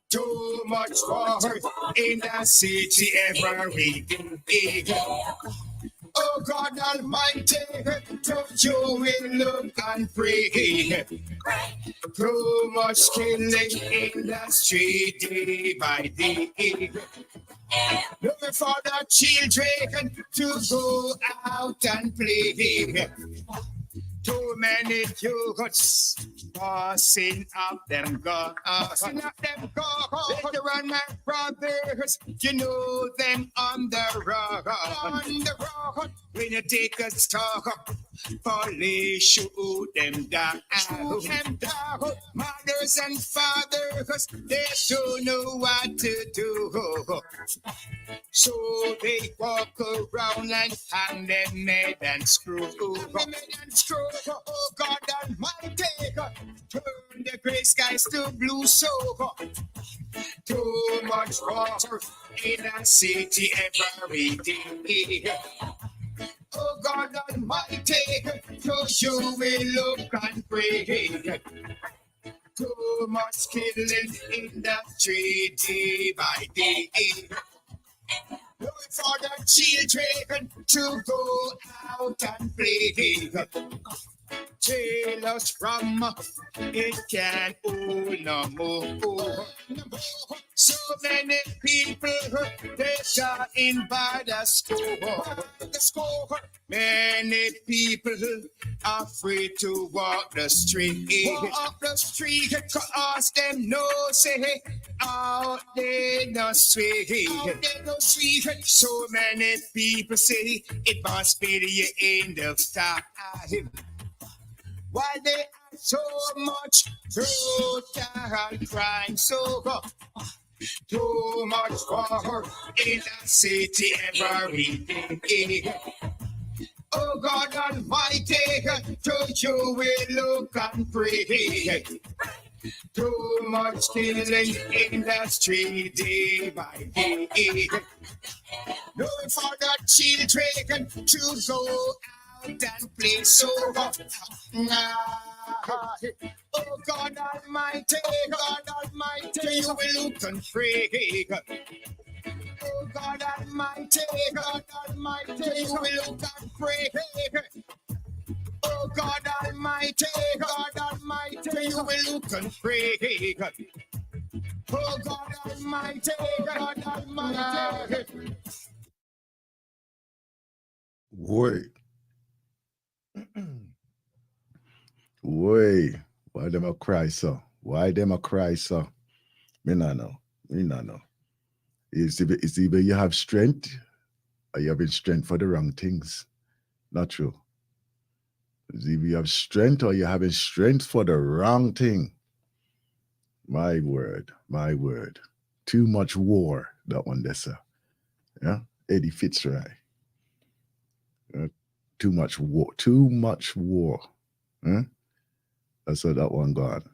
Too much war in the city every day. Oh God Almighty, to you we look and pray. Too much killing in the street day by day. Looking for the children to go out and play. Too many youths passing up them guns. Later on, my brothers, you know them on the road. When you take a stock, police shoot them down. Mothers and fathers, they don't know what to do. So they walk around and hang them head and screw. Oh God Almighty, turn the gray skies to blue. So too much water in a city every day. Oh God Almighty, to you we look and pray. Too much killing in the street day by day. Looking for the children to go out and play. Jail us from it can't hold no more. So many people they are in by the score. Many people are afraid to walk the street. Cause them no say out there no street. So many people say it must be the end of time. Why they are so much brutal crime, so too much war in the city every day. Oh God Almighty, to you we look and pray. Too much killing in the street day by day. Looking for the children to go and play so oh God Almighty, you will look and pray. Oh God Almighty, you will look and pray. Oh God Almighty, you will look and pray. Oh God Almighty, Wait. Wait. Why them a cry so? Why them a cry so? Me not know. It's either you have strength or you have strength for the wrong things. Not true. It's either you have strength or you're having strength for the wrong thing. My word. Too much war, that one there, sir. Yeah? Eddie Fitzroy. Too much war. Huh? That's how that one gone.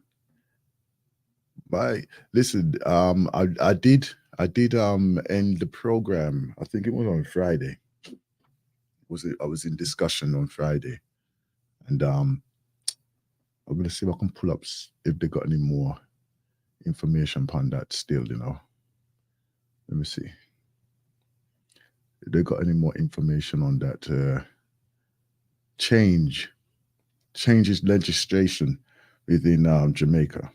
Listen, I did end the program. I think it was on Friday. I was in discussion on Friday, and I'm gonna see if I can pull up if they got any more information upon that still. Let me see if they got any more information on that changes legislation within Jamaica.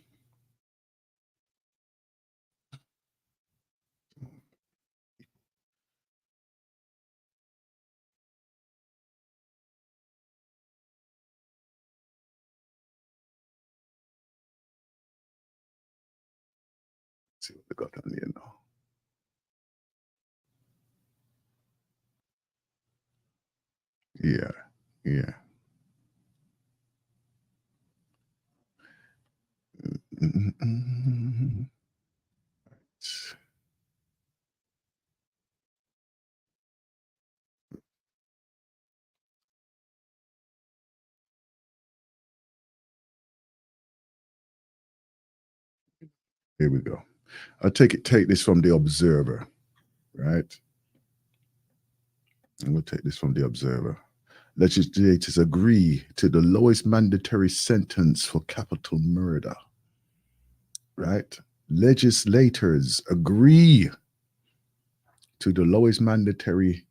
Let's see what they got on here now. Yeah. Here we go. I'll take this from the Observer, right? I'm gonna take this from the Observer. legislators agree to the lowest mandatory sentence for capital murder. Right? Legislators agree to the lowest mandatory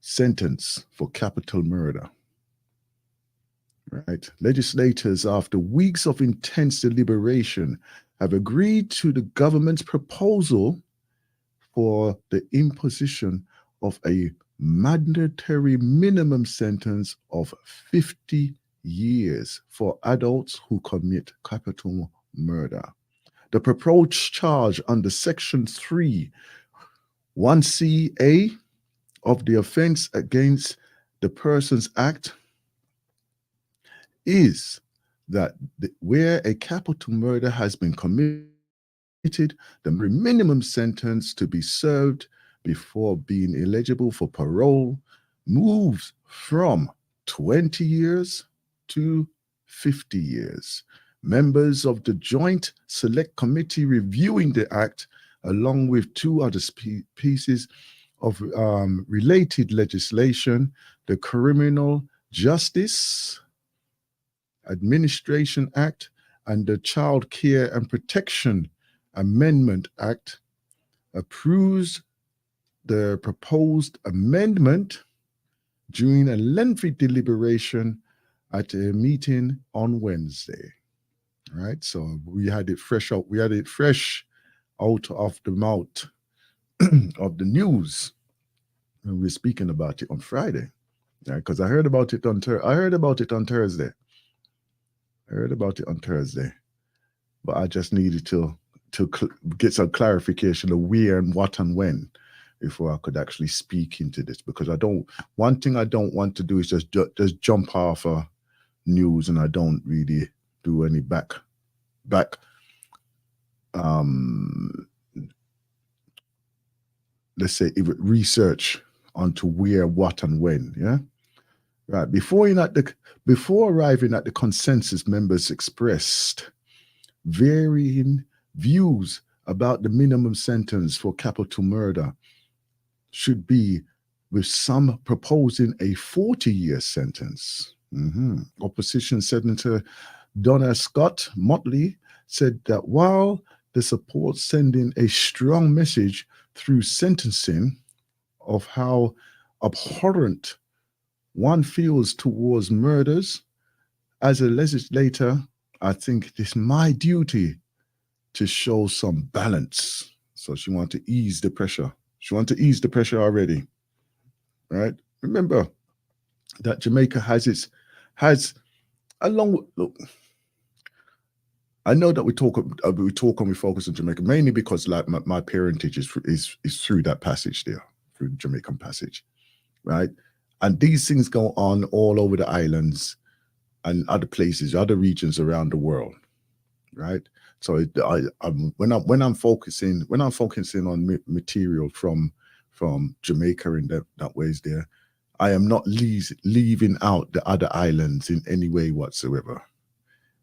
sentence for capital murder. Right? Legislators, after weeks of intense deliberation, have agreed to the government's proposal for the imposition of a mandatory minimum sentence of 50 years for adults who commit capital murder. The proposed charge under Section 3, 1CA of the Offense Against the Persons Act is that where a capital murder has been committed, the minimum sentence to be served before being eligible for parole moves from 20 years to 50 years. Members of the Joint Select Committee reviewing the act, along with two other pieces of related legislation, the Criminal Justice Administration Act and the Child Care and Protection Amendment Act, approves the proposed amendment during a lengthy deliberation at a meeting on Wednesday. Right, so we had it fresh out. We had it fresh out of the mouth of the news when we were speaking about it on Friday. Right, because I heard about it on Thursday. I heard about it on Thursday, but I just needed to get some clarification of where and what and when before I could actually speak into this, because one thing I don't want to do is just jump off news, and I don't really do any back let's say research onto where, what, and when. Yeah, right. Before arriving at the consensus, members expressed varying views about the minimum sentence for capital murder should be, with some proposing a 40-year sentence. Opposition Senator Donna Scott Motley said that while the support sending a strong message through sentencing of how abhorrent one feels towards murders, as a legislator, I think it is my duty to show some balance. So she wanted to ease the pressure. She wanted to ease the pressure already, right? Remember that Jamaica look, I know that we talk and we focus on Jamaica mainly because like my parentage is through that passage there, through the Jamaican passage, right? And these things go on all over the islands and other places, other regions around the world, right? So when I'm focusing on material from Jamaica in that ways there, I am not leaving out the other islands in any way whatsoever,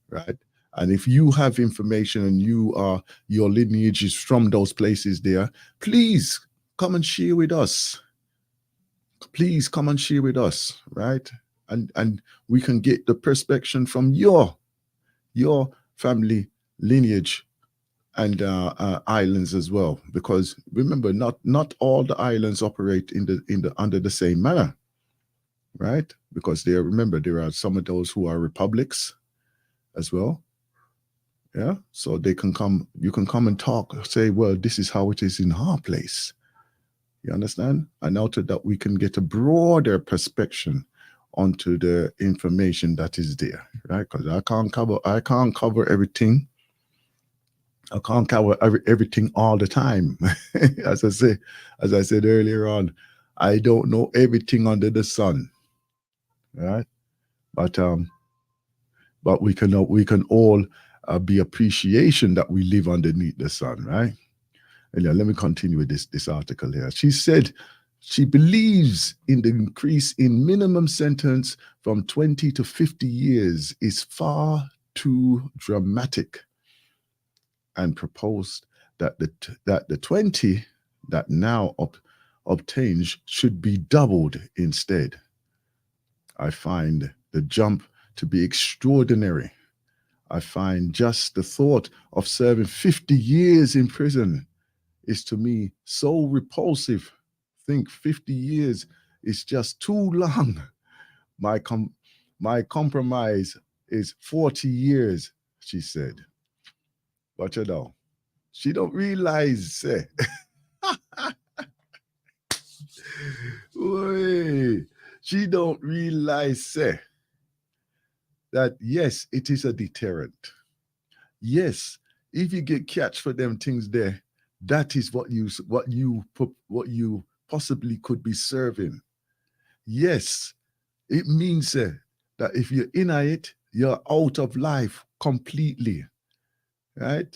right? And if you have information and your lineage is from those places there, please come and share with us. Please come and share with us, right? And we can get the perspective from your family lineage and islands as well. Because remember, not all the islands operate under the same manner, right? Because there are some of those who are republics as well. Yeah, so you can come and talk, say, well, this is how it is in our place. You understand? And out of that, we can get a broader perspective onto the information that is there, right? Because I can't cover everything. I can't cover everything all the time. As I said earlier on, I don't know everything under the sun, right? But we can all be appreciation that we live underneath the sun, right? And let me continue with this article here. She said she believes in the increase in minimum sentence from 20 to 50 years is far too dramatic, and proposed that the 20 that now obtains should be doubled instead. I find the jump to be extraordinary. I find just the thought of serving 50 years in prison is to me so repulsive. Think 50 years is just too long. My compromise is 40 years, she said. But you know, she don't realize, she don't realize that yes, it is a deterrent. Yes, if you get catch for them things there, that is what you possibly could be serving. Yes, it means that if you're in it, you're out of life completely, right?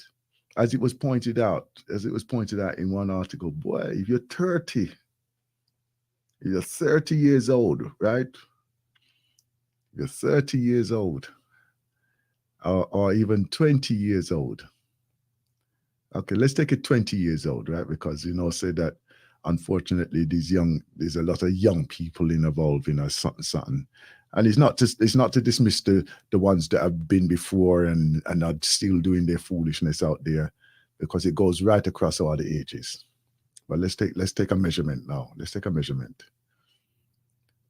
As it was pointed out in one article, boy, if you're 30 years old, right? You're 30 years old, or even 20 years old. Okay, let's take it 20 years old, right? Because say that unfortunately there's a lot of young people involved in something. And it's not to dismiss the ones that have been before and are still doing their foolishness out there, because it goes right across all the ages. But let's take a measurement now. Let's take a measurement.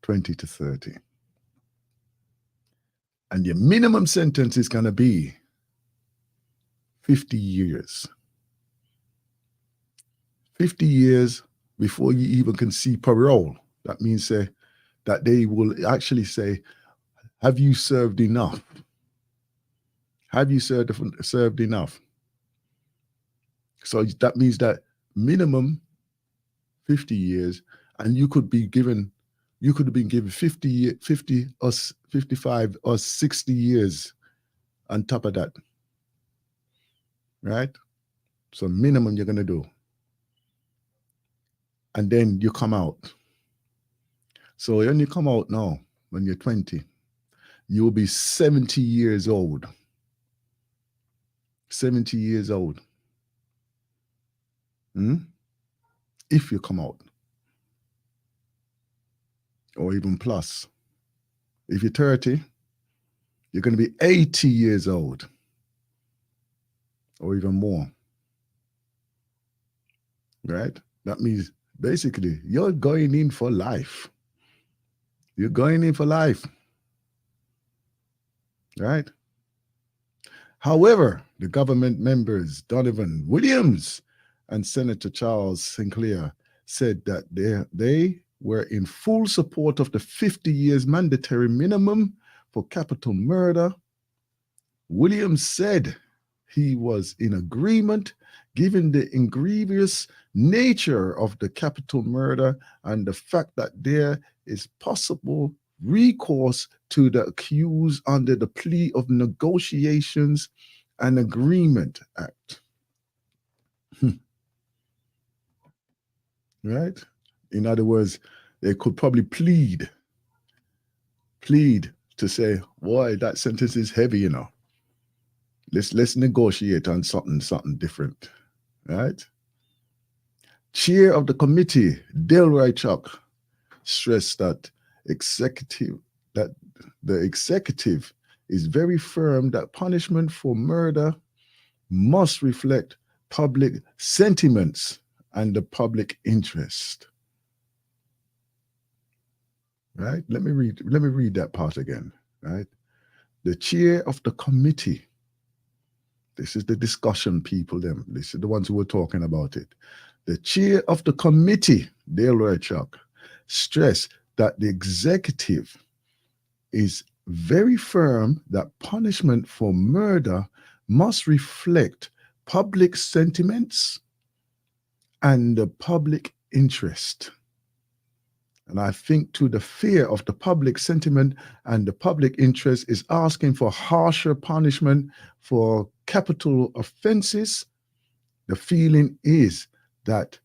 20 to 30. And your minimum sentence is going to be 50 years. 50 years before you even can see parole. That means that they will actually say, have you served enough? Have you served enough? So that means that minimum 50 years, and you could have been given 50 or 55 or 60 years on top of that, right? So minimum you're going to do. And then you come out. So when you come out now, when you're 20, you will be 70 years old. 70 years old. If you come out. Or even plus. If you're 30, you're going to be 80 years old. Or even more. Right? That means basically you're going in for life. You're going in for life. Right? However, the government members, Donovan Williams and Senator Charles Sinclair, said that they were in full support of the 50 years mandatory minimum for capital murder. Williams said he was in agreement given the egregious nature of the capital murder and the fact that there is possible recourse to the accused under the plea of negotiations and agreement act. Right? In other words, they could probably plead to say, boy, that sentence is heavy, Let's negotiate on something different. Right? Chair of the committee, Delroy Chuck, stressed that the executive is very firm that punishment for murder must reflect public sentiments and the public interest. Right? Let me read that part again. Right? The chair of the committee. This is the discussion people, them. This is the ones who were talking about it. The chair of the committee, Delroy Chuck, stressed that the executive is very firm that punishment for murder must reflect public sentiments and the public interest. And I think to the fear of the public sentiment and the public interest is asking for harsher punishment for capital offenses. The feeling is that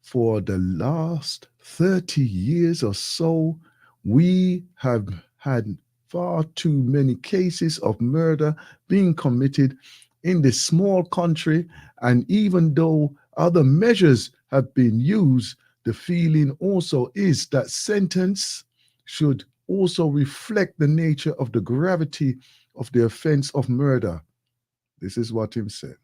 for the last 30 years or so, we have had far too many cases of murder being committed in this small country. And even though other measures have been used, the feeling also is that sentence should also reflect the nature of the gravity of the offense of murder. This is what him said.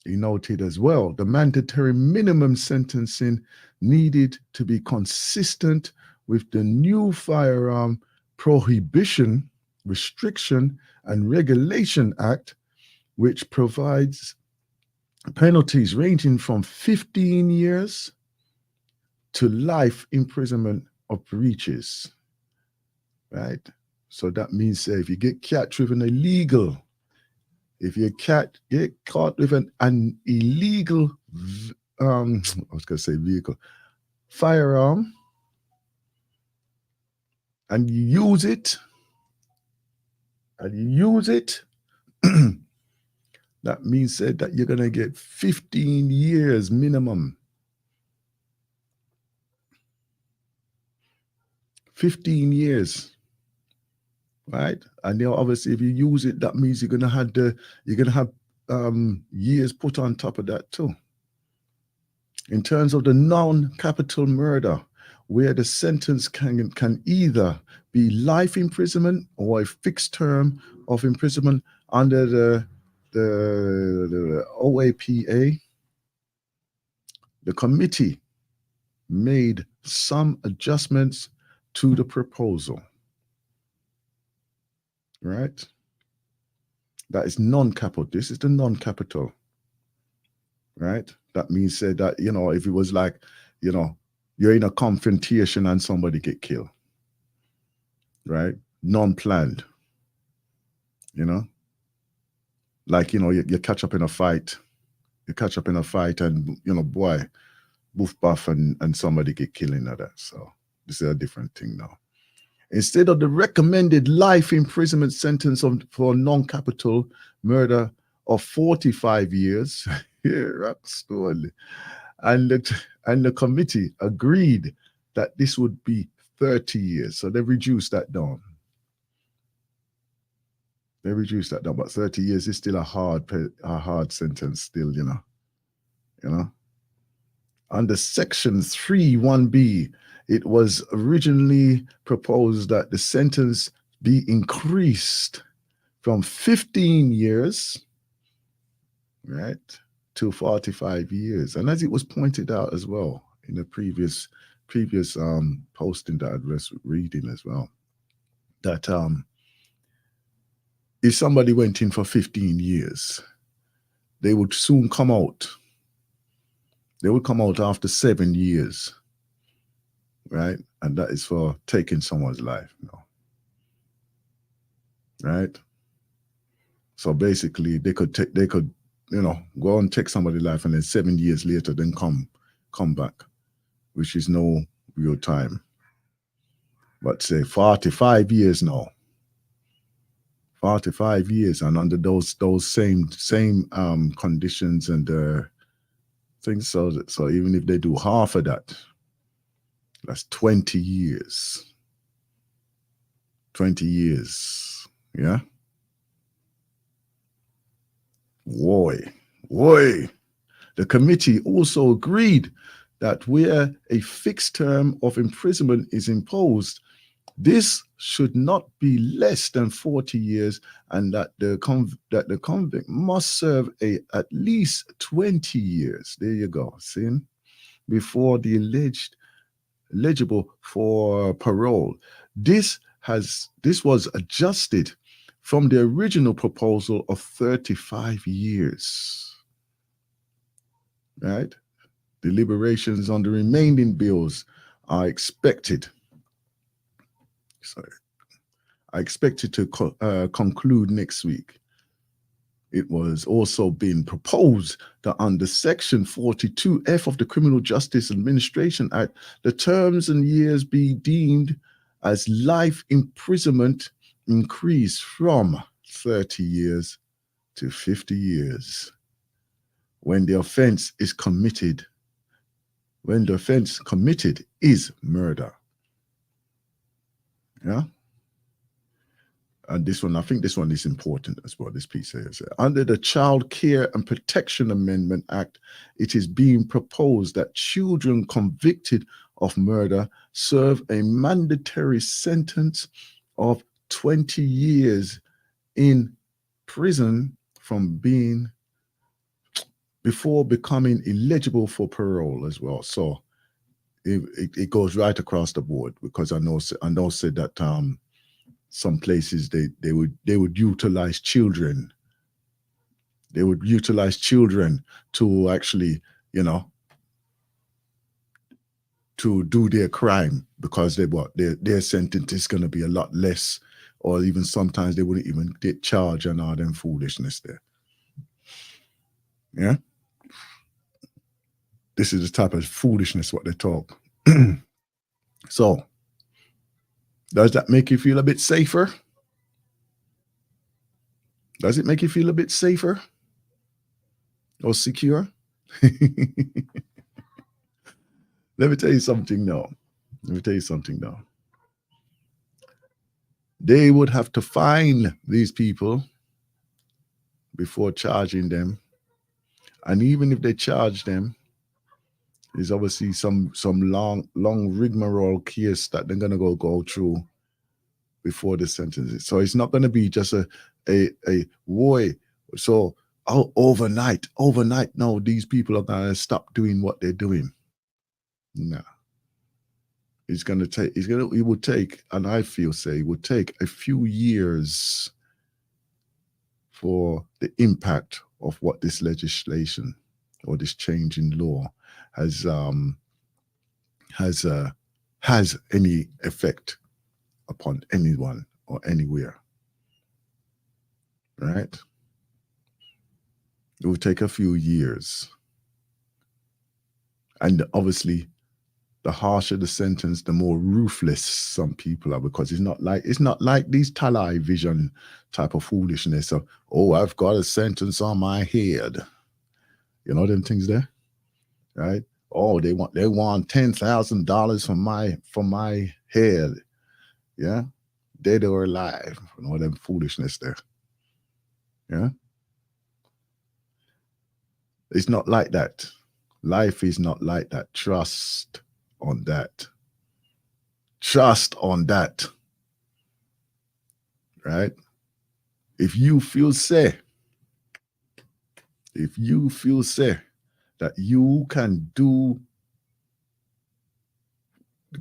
He noted as well, the mandatory minimum sentencing needed to be consistent with the new Firearm Prohibition, Restriction and Regulation Act, which provides penalties ranging from 15 years to life imprisonment of breaches, right? So that means if you get caught with an illegal, if you get caught with an illegal, I was going to say vehicle, firearm, and you use it, that means that you're going to get 15 years minimum. 15 years, right? And obviously, if you use it, that means you're gonna have years put on top of that too. In terms of the non-capital murder, where the sentence can either be life imprisonment or a fixed term of imprisonment under the OAPA, the committee made some adjustments to the proposal, right? That is non-capital. This is the non-capital, right? That means that, if it was like, you're in a confrontation and somebody get killed, right? Non-planned, like, you catch up in a fight, and, boy, boof, buff, and somebody get killed in that. So this is a different thing now. Instead of the recommended life imprisonment sentence for non-capital murder of 45 years, and the committee agreed that this would be 30 years. So they reduced that down. But 30 years is still a hard sentence still, Under Section 3(1)(b), it was originally proposed that the sentence be increased from 15 years, right, to 45 years. And as it was pointed out as well in the previous posting that I was reading as well, that if somebody went in for 15 years, they would soon come out. They would come out after 7 years, right? And that is for taking someone's life, right? So basically, they could go and take somebody's life, and then 7 years later, then come back, which is no real time. But say 45 years now. 45 years, and under those same conditions and things. So even if they do half of that, that's 20 years. 20 years, yeah. Why? The committee also agreed that where a fixed term of imprisonment is imposed, this should not be less than 40 years, and that the convict must serve at least 20 years. There you go, see, before the eligible for parole. This was adjusted from the original proposal of 35 years. Right? Deliberations on the remaining bills are expected. To conclude next week. It was also being proposed that under Section 42F of the Criminal Justice Administration Act, the terms and years be deemed as life imprisonment increase from 30 years to 50 years when the offense committed is murder. Yeah. And this one, I think this one is important as well, this piece here. Under the Child Care and Protection Amendment Act, it is being proposed that children convicted of murder serve a mandatory sentence of 20 years in prison before becoming eligible for parole as well. So it goes right across the board, because I know said that some places they would utilize children. They would utilize children to actually, to do their crime, because their sentence is going to be a lot less, or even sometimes they wouldn't even get charged and all them foolishness there. Yeah. This is the type of foolishness what they talk. So, does that make you feel a bit safer? Does it make you feel a bit safer or secure? Let me tell you something now. They would have to fine these people before charging them. And even if they charge them, there's obviously some long rigmarole case that they're gonna go through before the sentences. So it's not gonna be just a boy. So overnight, no, these people are gonna stop doing what they're doing. No. It would take, and I feel it would take a few years for the impact of what this legislation or this change in law has any effect upon anyone or anywhere. Right? It will take a few years. And obviously, the harsher the sentence, the more ruthless some people are, because it's not like these television type of foolishness of, oh, I've got a sentence on my head. You know them things there? Right? Oh, they want $10,000 from my head. Yeah? Dead or alive. You know them foolishness there. Yeah? It's not like that. Life is not like that. Trust on that. Trust on that. Right? If you feel say that you can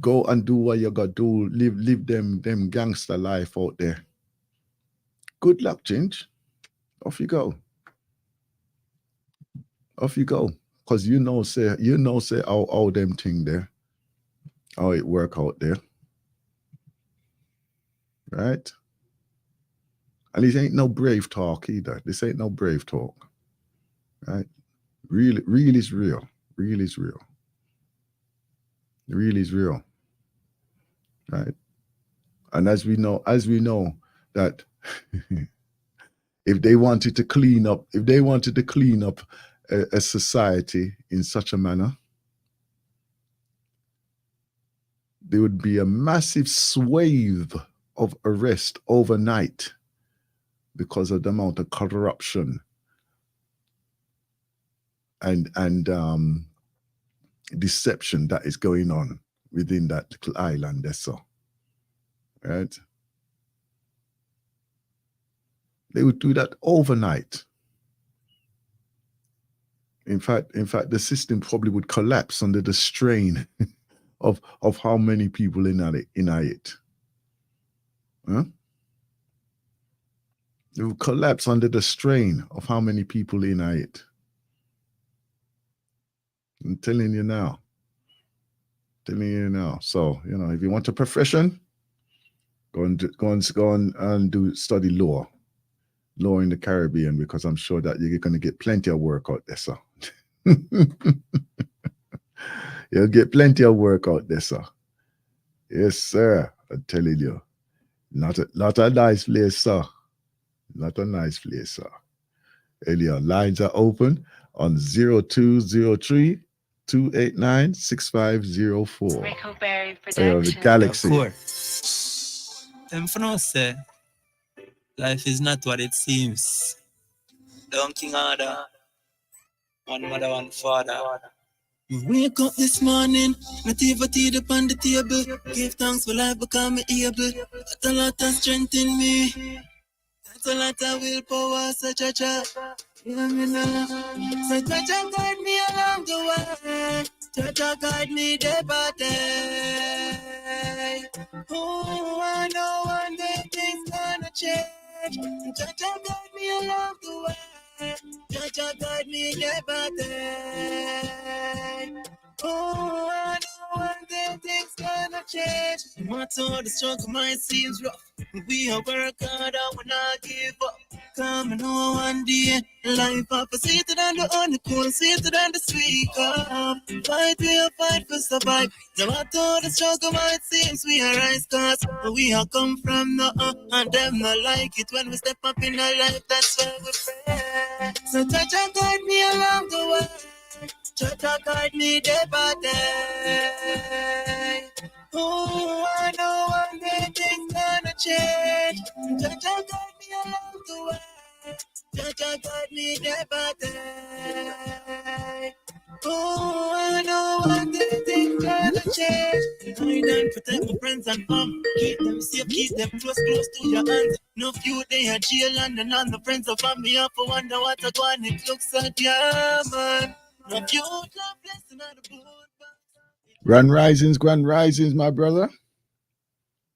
go and do what you gotta do, live them gangster life out there, good luck, Ginge. Off you go. Because you know say all them thing there, how it work out there. Right? And this ain't no brave talk either. This ain't no brave talk. Right? Real is real. Real is real. Real is real. Right? And as we know that if they wanted to clean up a society in such a manner, there would be a massive swathe of arrest overnight because of the amount of corruption and deception that is going on within that little island there. So, right? They would do that overnight. In fact, the system probably would collapse under the strain of how many people in it. Huh? It would collapse under the strain of how many people in it. I'm telling you now. So, if you want a profession, go and study law in the Caribbean, because I'm sure that you're going to get plenty of work out there, sir. You'll get plenty of work out there, sir. Yes, sir. I'm telling you. Not a nice place, sir. Not a nice place, sir. Earlier, lines are open on 0203 289 6504. Rico Berry Production. The Galaxy. Of course. Them for now say, life is not what it seems. Don't King Ada, one mother, one father. Wake up this morning, nativity upon the table. Give thanks for life, become able. That's a lot of strength in me. That's a lot of willpower, such a chat. Yeah, me know. So Jaja guide me along the way. Jaja guide me day by day. Oh, I know one day things gonna change. Jaja guide me along the way. Jaja guide me day by day. Oh, I know one day things gonna change. No matter how the struggle might seem rough, we are work hard, I will not give up. Come and know one day, life up, sweeter than the honey, cool, sweeter than the sweet cup. Fight, we'll fight for survive. No matter how the struggle might seem, we are rise cause we have come from no and them not like it when we step up in our life, that's where we pray. So touch and guide me along the way. Jaja guide me day by day. Oh, I know one day things gonna change. Jaja guide me along the way. Jaja guide me day by day. Oh, I know one day things gonna change. Hide and protect my friends and keep them safe, keep them close to your hands. No few they are jail and none the friends of family up for wonder what I go and it looks like, yeah, man. Grand risings, my brother.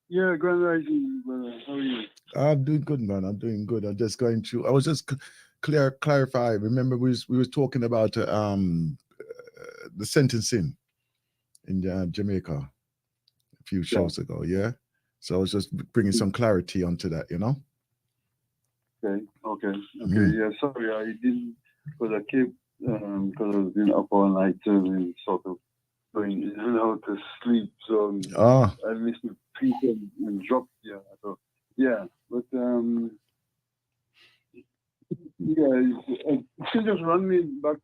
Yeah, Grand Rising, brother. How are you? I'm doing good, man. I'm doing good. I'm just going through. I was just clarify. Remember, we was talking about the sentencing in Jamaica a few shows ago. Yeah. So I was just bringing some clarity onto that. You know. Okay. Yeah, sorry, I didn't because I kept because I was been up all night and sort of going to sleep. So I missed the peak and dropped. Yeah. So but she just run me back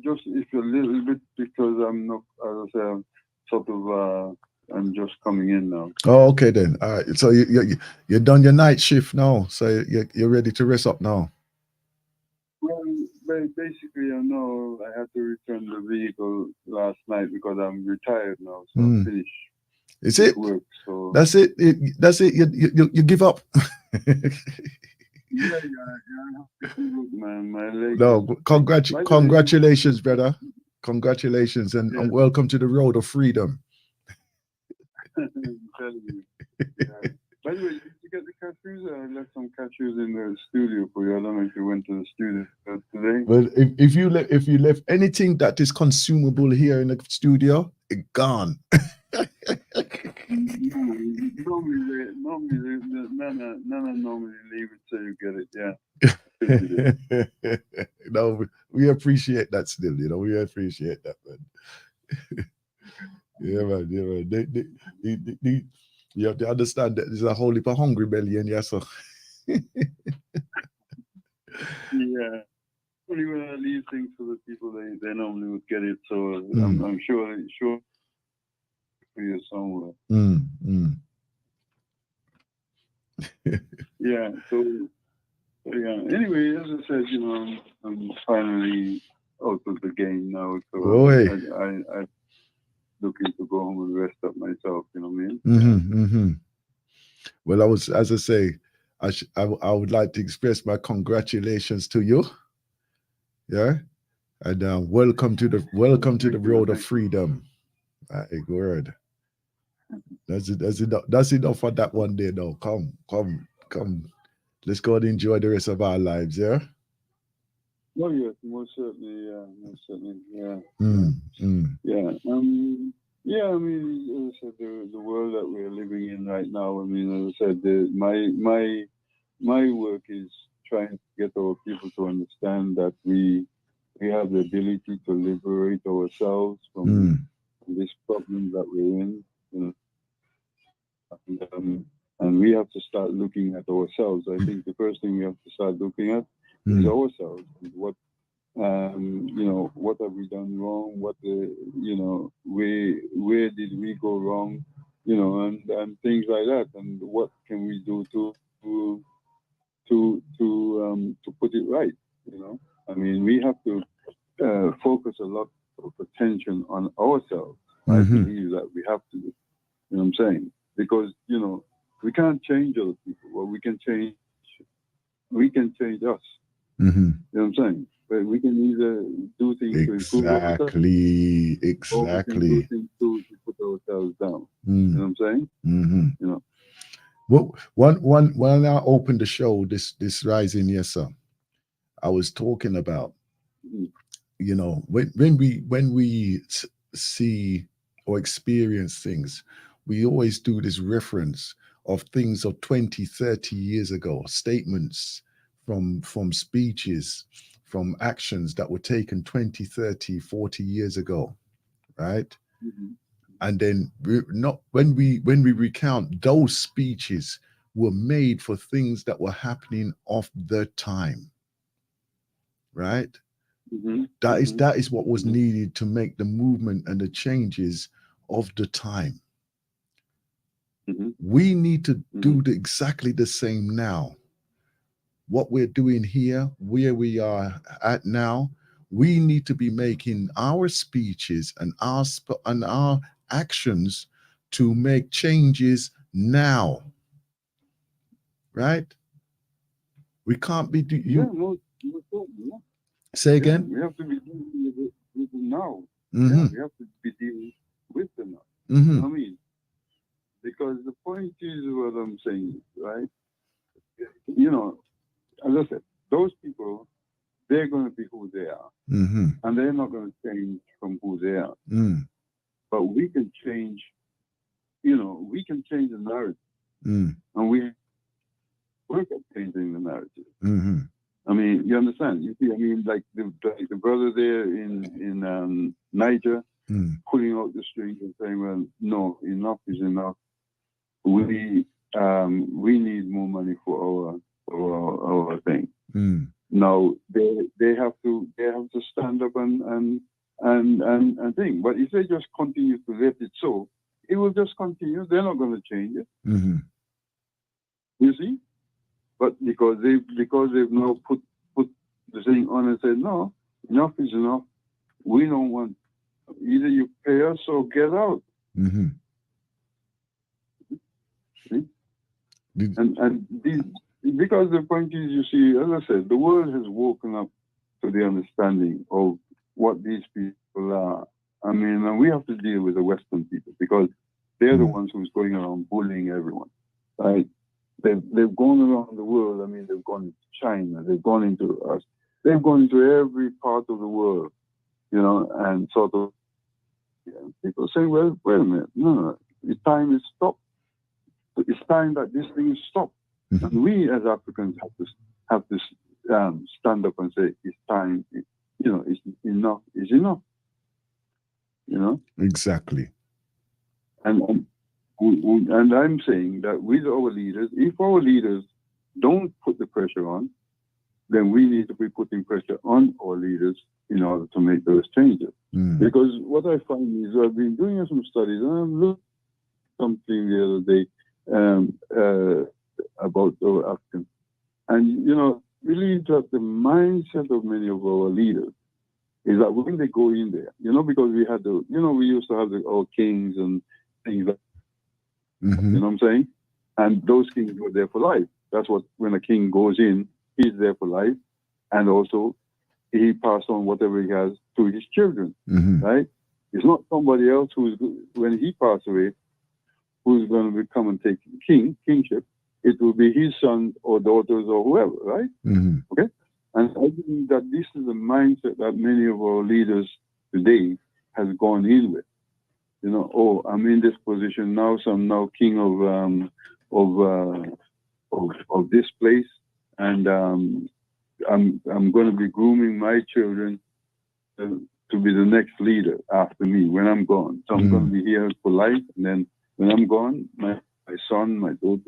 just if a little bit because I'm not, as I say, sort of I'm just coming in now. Oh, okay then. All right. So you're done your night shift now. So you're ready to rest up now. Well, basically, I know I had to return the vehicle last night because I'm retired now, so I'm finished. Is it? Work, so that's it. That's it. You give up. Yeah. Man, my leg. No, congratulations, brother. Congratulations, and welcome to the road of freedom. I'm telling you. Yeah. By the way, did you get the cashews? I left some cashews in the studio for you. I don't know if you went to the studio today. Well, if you left anything that is consumable here in the studio, it's gone. Normally, Nana normally leave it till you get it. Yeah. No, we appreciate that still. You know, we appreciate that, man. Yeah, man. You have to understand that there's a whole heap of hungry belly in here, so. Yeah. Only when I leave things for the people, they normally would get it. So I'm sure for you somewhere. Yeah. So yeah. Anyway, as I said, I'm finally out of the game now. So I looking to go home and rest up myself. You know what I mean? Well, as I say, I would like to express my congratulations to you. Yeah, and welcome to the road of freedom. Word. That's enough for that one day. Now, come. Let's go and enjoy the rest of our lives. Yeah. Oh yes, most certainly. Yeah. Yeah. Yeah. I mean, as I said, the world that we're living in right now. I mean, as I said, my work is trying to get our people to understand that we have the ability to liberate ourselves from this problem that we're in. And we have to start looking at ourselves. I think the first thing we have to start looking at is ourselves. What have we done wrong? Where did we go wrong? And things like that. And what can we do to put it right? I mean, we have to focus a lot of attention on ourselves. I believe that we have to do. You know what I'm saying? Because, you know, we can't change other people. Well, we can change us. You know what I'm saying? But we can either do things to improve ourselves, or we can do things to put ourselves down. You know what I'm saying? You know. Well, when I opened the show, this Rising, yes, sir, I was talking about, you know, when we see or experience things, we always do this reference of things of 20, 30 years ago, statements from speeches, from actions that were taken 20, 30, 40 years ago, right? And then when we recount, those speeches were made for things that were happening of the time, right? That is what was needed to make the movement and the changes of the time. We need to do exactly the same now. What we're doing here, where we are at now, we need to be making our speeches and our actions to make changes now, right? We can't be Say again. We have to be dealing with it now. We have to be dealing with them now. You know what I mean? Because the point is what I'm saying, right? You know, as I said, those people, they're going to be who they are. And they're not going to change from who they are. But we can change, you know, we can change the narrative. And we work at changing the narrative. I mean, you understand? You see, I mean, like the brother there in Niger, pulling out the strings and saying, well, no, enough is enough. We need more money for our thing. Now they have to stand up and think. But if they just continue to let it so, it will just continue. They're not going to change it. You see? But because they've now put the thing on and said, no, enough is enough. We don't want, either you pay us or get out. See? And these, because the point is, you see, as I said, the world has woken up to the understanding of what these people are. I mean, and we have to deal with the Western people because they're the ones who's going around bullying everyone, right? They've gone around the world. I mean, they've gone into China, they've gone into us, they've gone into every part of the world, you know, and sort of, people say, well, wait a minute, no, it's time to stop. It's time that this thing is stopped. And we as Africans have to stand up and say, it's time, you know, it's enough is enough, you know? Exactly. And I'm saying that with our leaders, if our leaders don't put the pressure on, then we need to be putting pressure on our leaders in order to make those changes. Because what I find is I've been doing some studies, and I've looked at something the other day about our Africans. And, you know, really that the mindset of many of our leaders is that when they go in there, you know, because we had the, you know, we used to have our kings and things like, you know what I'm saying? And those kings were there for life. That's what, when a king goes in, he's there for life. And also, he passed on whatever he has to his children, right? It's not somebody else who's, when he passed away, who's going to come and take kingship. It will be his sons or daughters or whoever, right? Okay? And I think that this is the mindset that many of our leaders today has gone in with. You know, oh, I'm in this position now, so I'm now king of this place, and I'm going to be grooming my children to be the next leader after me when I'm gone. So I'm going to be here for life, and then when I'm gone, my son, my daughter,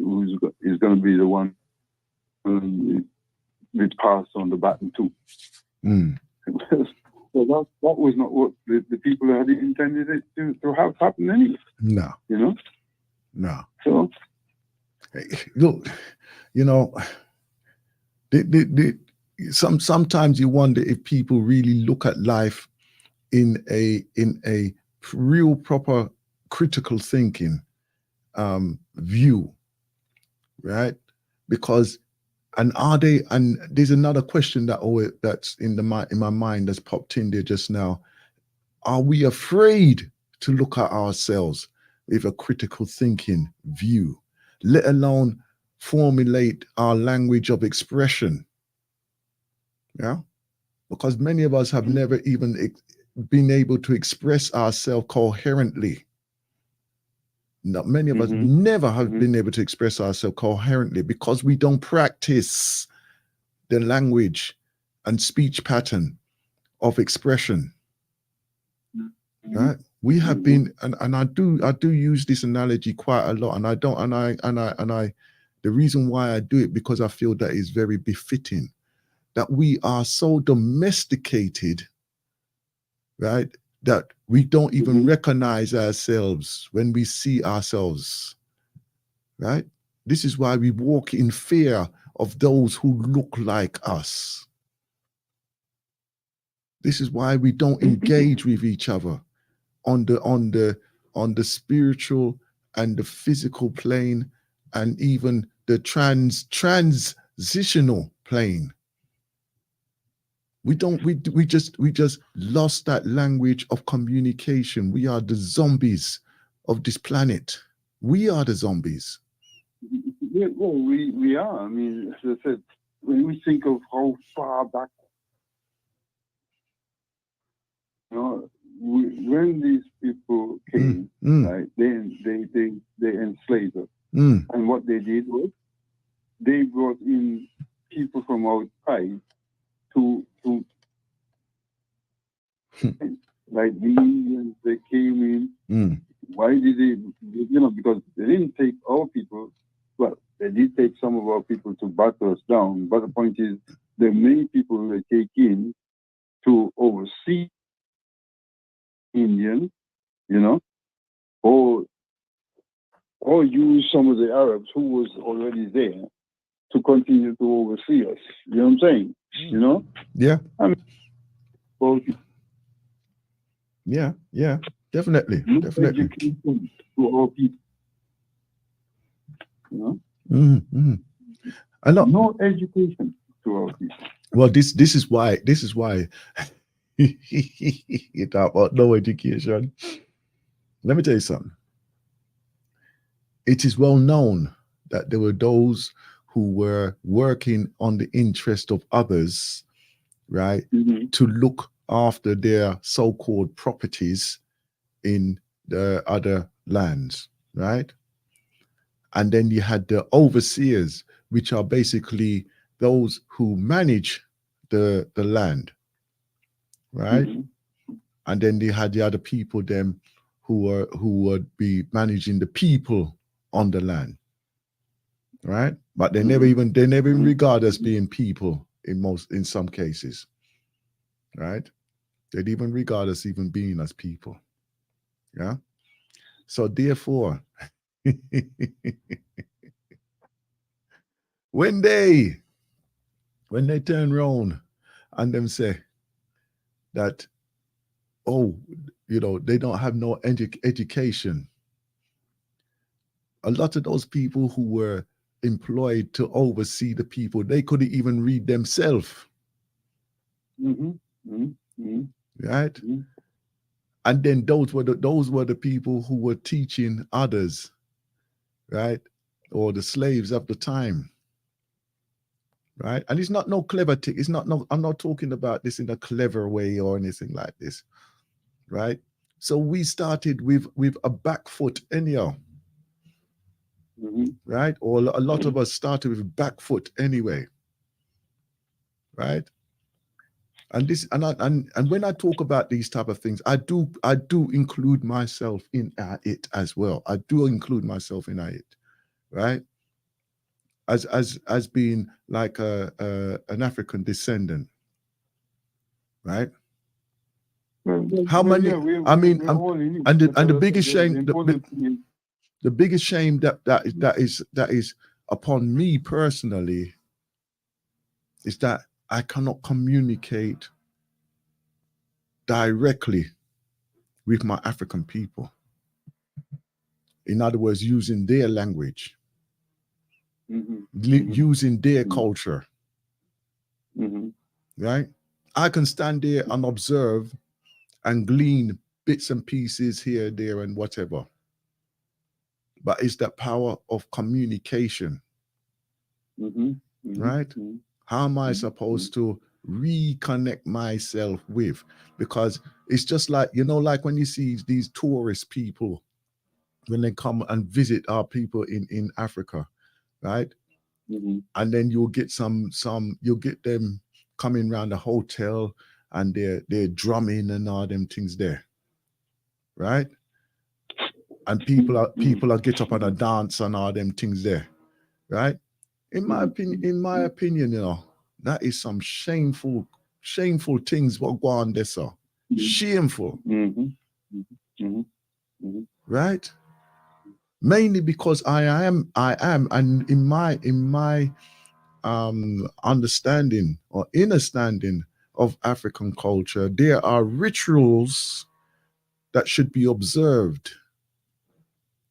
is going to be the one who will pass on the baton too. So that was not what the people had intended it to have happen anyway. No. You know? No. So, look, you know, sometimes you wonder if people really look at life in a real proper critical thinking view, right? Because and there's another question that's in my mind that's popped in there just now. Are we afraid to look at ourselves with a critical thinking view, let alone formulate our language of expression? Yeah, because many of us have never even been able to express ourselves coherently. Not many of us never have been able to express ourselves coherently because we don't practice the language and speech pattern of expression. Right? We have been, and I do use this analogy quite a lot, and the reason why I do it because I feel that is very befitting, that we are so domesticated, right, that we don't even recognize ourselves when we see ourselves, right? This is why we walk in fear of those who look like us. This is why we don't engage with each other on the spiritual and the physical plane, and even the transitional plane. We just lost that language of communication. We are the zombies of this planet. We are the zombies. Yeah, well, we are. I mean, as I said, when we think of how far back, you know, when these people came, right, they enslaved us. And what they did was they brought in people from outside to like the Indians, they came in. Why did they, you know, because they didn't take our people. Well, they did take some of our people to battle us down. But the point is, there are many people they take in to oversee Indians, you know, or use some of the Arabs who was already there to continue to oversee us. You know what I'm saying? You know? Yeah. I mean, well, yeah, definitely. Education to our people. You know? No education to our people. Well, this is why you talk about no education. Let me tell you something. It is well known that there were those who were working on the interest of others, right, to look after their so-called properties in the other lands, right? And then you had the overseers, which are basically those who manage the land, right? And then you had the other people, them who would be managing the people on the land, right? But they never even regard us being people in some cases, right? They'd even regard us even being as people, yeah. So therefore, when they turn around and them say that, oh, you know, they don't have no education. A lot of those people who were employed to oversee the people, they couldn't even read themselves. Right? And then those were the people who were teaching others, right? Or the slaves of the time. Right? And it's not no clever thing. It's not no, I'm not talking about this in a clever way or anything like this. Right? So we started with a back foot anyhow. Right? Or a lot of us started with back foot anyway. Right? And this and when I talk about these type of things, I do include myself in it as well. I do include myself in it, right? As being like an African descendant, right? How many? I mean, and the biggest shame, the biggest shame that is upon me personally is that I cannot communicate directly with my African people. In other words, using their language, using their culture, right? I can stand there and observe and glean bits and pieces here, there, and whatever. But it's that power of communication, right? How am I supposed to reconnect myself with? Because it's just like, you know, like when you see these tourist people, when they come and visit our people in Africa, right? And then you'll get you'll get them coming around the hotel and they're drumming and all them things there, right? And people are get up and a dance and all them things there, right? In my opinion, you know, that is some shameful things what go on there, so shameful, right? Mainly because I am, and in my understanding or understanding of African culture, there are rituals that should be observed,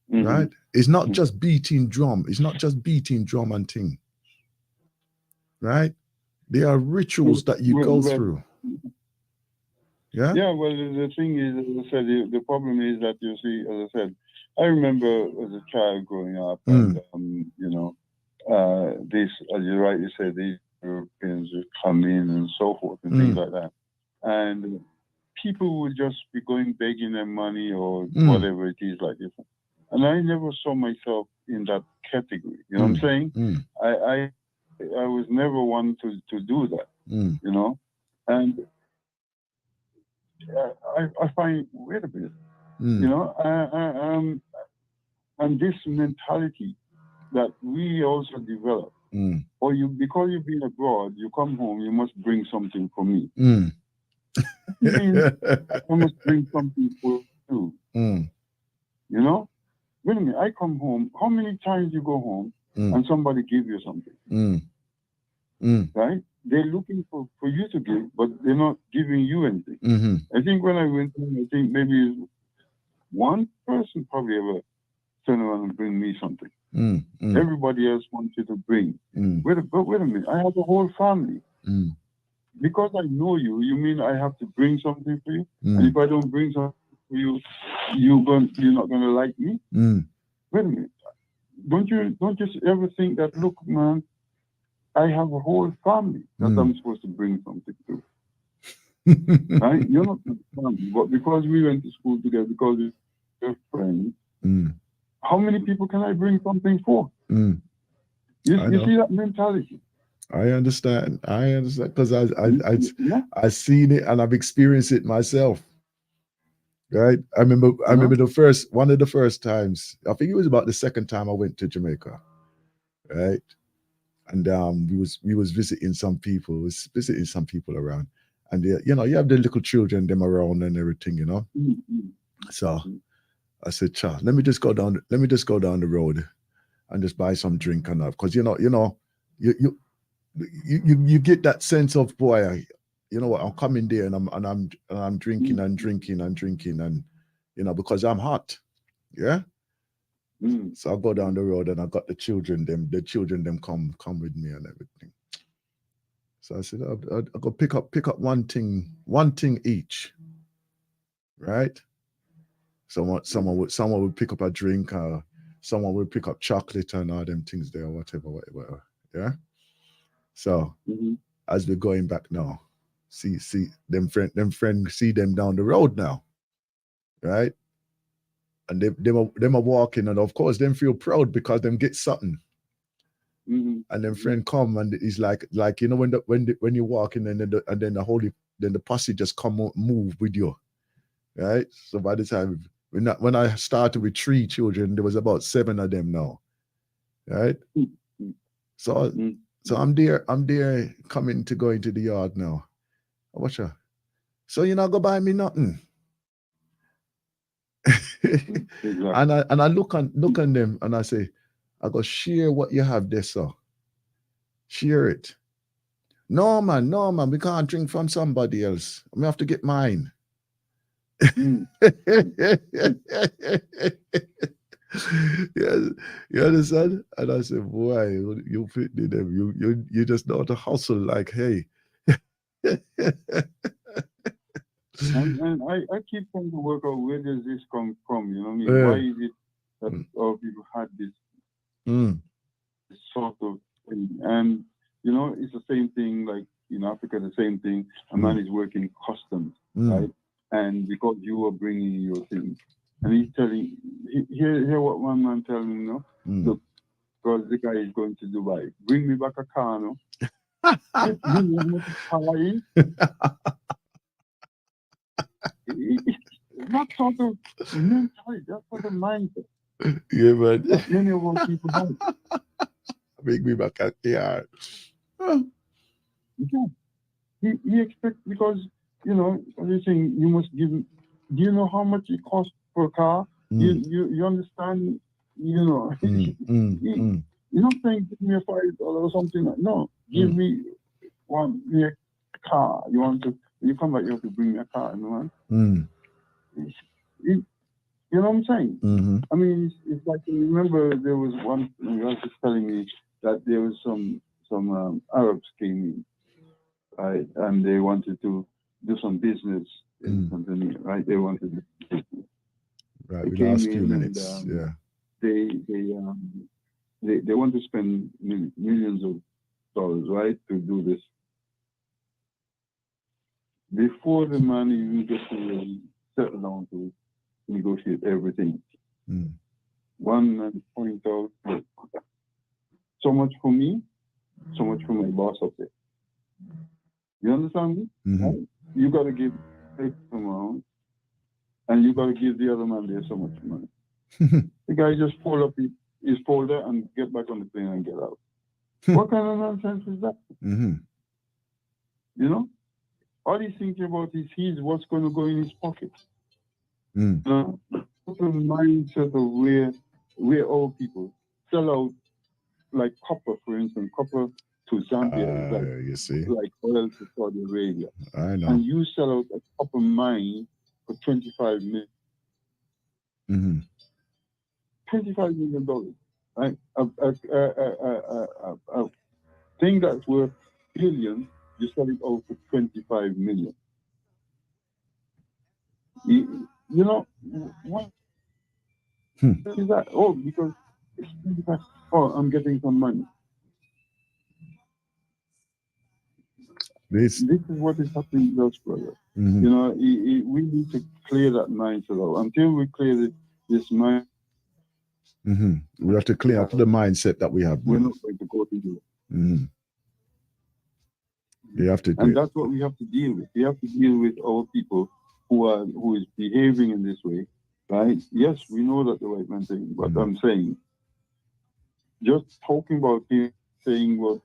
right? It's not just beating drum. It's not just beating drum and thing, right? There are rituals that you go through. Yeah. Yeah. Well, the thing is, as I said, the problem is that, you see, as I said, I remember as a child growing up, and you know, this, as you rightly said, these Europeans would come in and so forth and things like that, and people would just be going begging them money or whatever it is like this. And I never saw myself in that category. You know what I'm saying? I was never one to do that. You know, and I find, wait a minute, you know, and this mentality that we also develop, or because you've been abroad, you come home, you must bring something for me. I must bring something for you. You know? Wait a minute, I come home, how many times you go home and somebody give you something? Right? They're looking for you to give, but they're not giving you anything. I think when I went home, I think maybe one person probably ever turn around and bring me something. Everybody else wanted to bring. Wait a minute, I have a whole family. Because I know you, you mean I have to bring something for you? And if I don't bring something for you, you're not gonna like me? Wait a minute. Don't you ever think that, look, man, I have a whole family that I'm supposed to bring something to. Right? You're not my family, but because we went to school together, because we're friends, how many people can I bring something for? You see that mentality? I understand because I've seen it and I've experienced it myself. Right? I remember one of the first times, I think it was about the second time I went to Jamaica. Right? And we was visiting some people around. And you know, you have the little children them around and everything, you know. So I said, "Cha, let me just go down the road and just buy some drink and that." Because you get that sense of, boy, you know what, I'm coming there and I'm drinking and you know, because I'm hot. Yeah. So I go down the road and I got the children them come with me and everything. So I said, I'll go pick up one thing each. Right? Someone would pick up a drink, someone would pick up chocolate and all them things there, whatever. Yeah. So as we're going back now, see them friends see them down the road now, right? And them are walking, and of course them feel proud because them get something. And then friend come and he's like you know, when you're walking and then the posse just come move with you, right? So by the time when I started with 3 children, there was about 7 of them now, right? So I'm there coming to go into the yard now. Watch her. So you not go buy me nothing. Exactly. And I look on them and I say, I go, share what you have there, sir. Share it. No man, we can't drink from somebody else. We have to get mine. Mm. Yes, you understand? And I said, boy, you fit in them. You just know how to hustle like, hey. And I keep trying to work out where does this come from, you know what I mean? Yeah. Why is it that all people had this sort of thing? And, you know, it's the same thing like in Africa, the same thing. A man is working customs, right? And because you are bringing your things. And he's telling, hear what one man telling me, you know? Look, because the guy is going to Dubai. Bring me back a car, no? You know how much car is? That sort of mentality, that sort of mindset. Yeah, man. That many of our people have. Make me back at yeah. Yeah. He expects, because, you know, you're saying you must give, do you know how much it costs for a car? You understand, you know. You're not saying give me a $5 or something like, no, give me a car. You want to, when you come back, you have to bring me a car, you know, man. You know what I'm saying? I mean, it's like, remember there was one, you was just telling me that there was some Arabs came in, right, and they wanted to do some business in Tanzania, right? They wanted to do business. Right, They we came last few in minutes, and, yeah. They want to spend millions of dollars, right, to do this. Before the man even gets to settle down to negotiate everything, one man point out, look, so much for me, so much for my boss up there. You understand me? Right? You got to give X amount, and you got to give the other man there so much money. The guy just fold up his folder and get back on the plane and get out. What kind of nonsense is that? You know? All he's thinking about is what's going to go in his pocket. You know? The mindset of where all people sell out, like copper, for instance, copper to Zambia, you see, like oil to Saudi Arabia. I know. And you sell out a copper mine for $25 million. $25 million, right? A thing that's worth billions, you sell it out for $25 million. You know what is that? Oh, because it's 25. Oh, I'm getting some money. This is what is happening to us, brother. You know, we need to clear that mindset out. Until we clear this mind, we have to clear up the mindset that we have. We're not going to go to do it. You have to do and it. That's what we have to deal with. We have to deal with our people who is behaving in this way, right? Yes, we know that the white man thing, but I'm saying, just talking about him saying about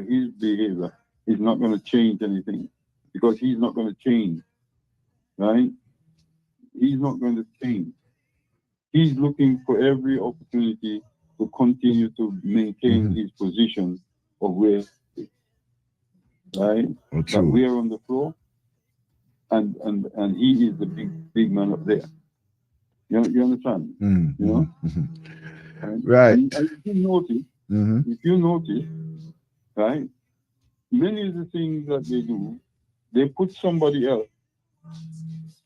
his behavior is not going to change anything, because he's not going to change, right? He's not going to change. He's looking for every opportunity to continue to maintain his position of where, right? That we are on the floor, and he is the big man up there. You understand? You know? Right. And if you notice, right, many of the things that they do, they put somebody else,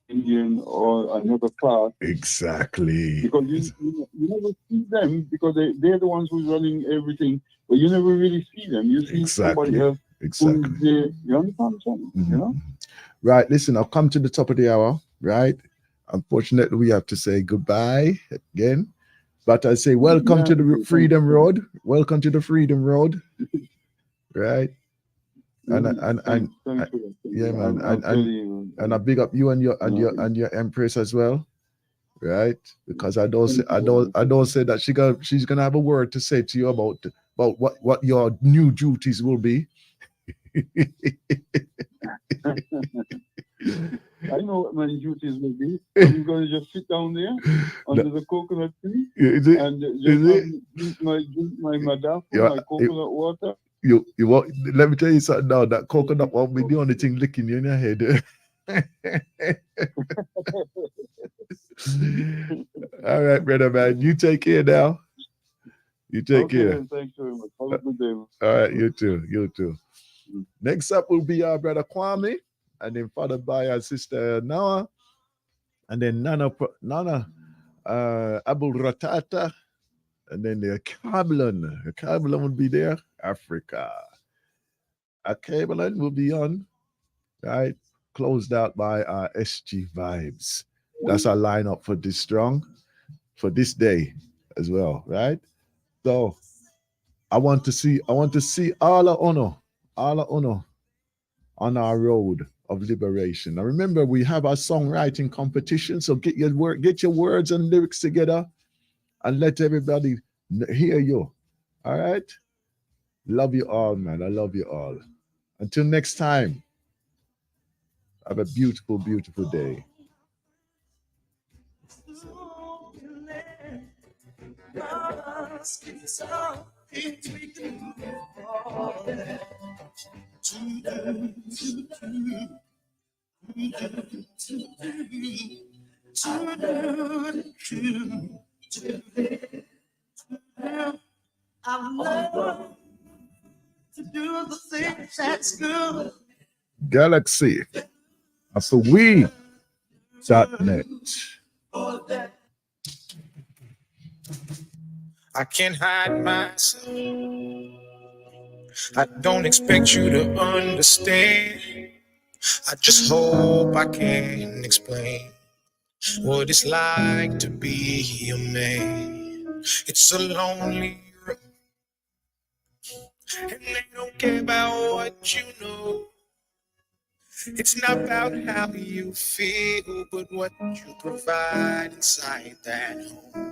Indian or another class. Exactly. Because you never see them, because they're the ones who's running everything, but you never really see them. You see somebody else. Exactly. You understand something? You know? Right. Listen, I've come to the top of the hour, right? Unfortunately, we have to say goodbye again. But I say welcome to the Freedom Road. Welcome to the Freedom Road. Right? And yeah, man. And I big up you and your Empress as well. Right? Because I don't say that she's gonna have a word to say to you about what your new duties will be. I know what my duties will be. I'm going to just sit down there under the coconut tree and just drink my madaf, my coconut water. You let me tell you something now. That coconut won't be the only thing licking you in your head. All right, brother man. You take care now. You take care. Thanks very much. Have a good day. All right, you too. You too. Next up will be our brother Kwame, and then followed by our sister Noah, and then Nana Abul Ratata, and then the Kablan. The Kablan will be there. Africa. A Kablan will be on, right? Closed out by our SG Vibes. That's our lineup for this day as well, right? So I want to see all of Uno on our road of liberation. Now remember, we have our songwriting competition, so get your words and lyrics together and let everybody hear you. All right? Love you all, man. I love you all. Until next time, have a beautiful, beautiful day. I've learned to do the things that's good. Galaxy. So we.net. I can't hide myself. I don't expect you to understand. I just hope I can explain what it's like to be a man. It's a lonely road, and they don't care about what you know. It's not about how you feel, but what you provide inside that home.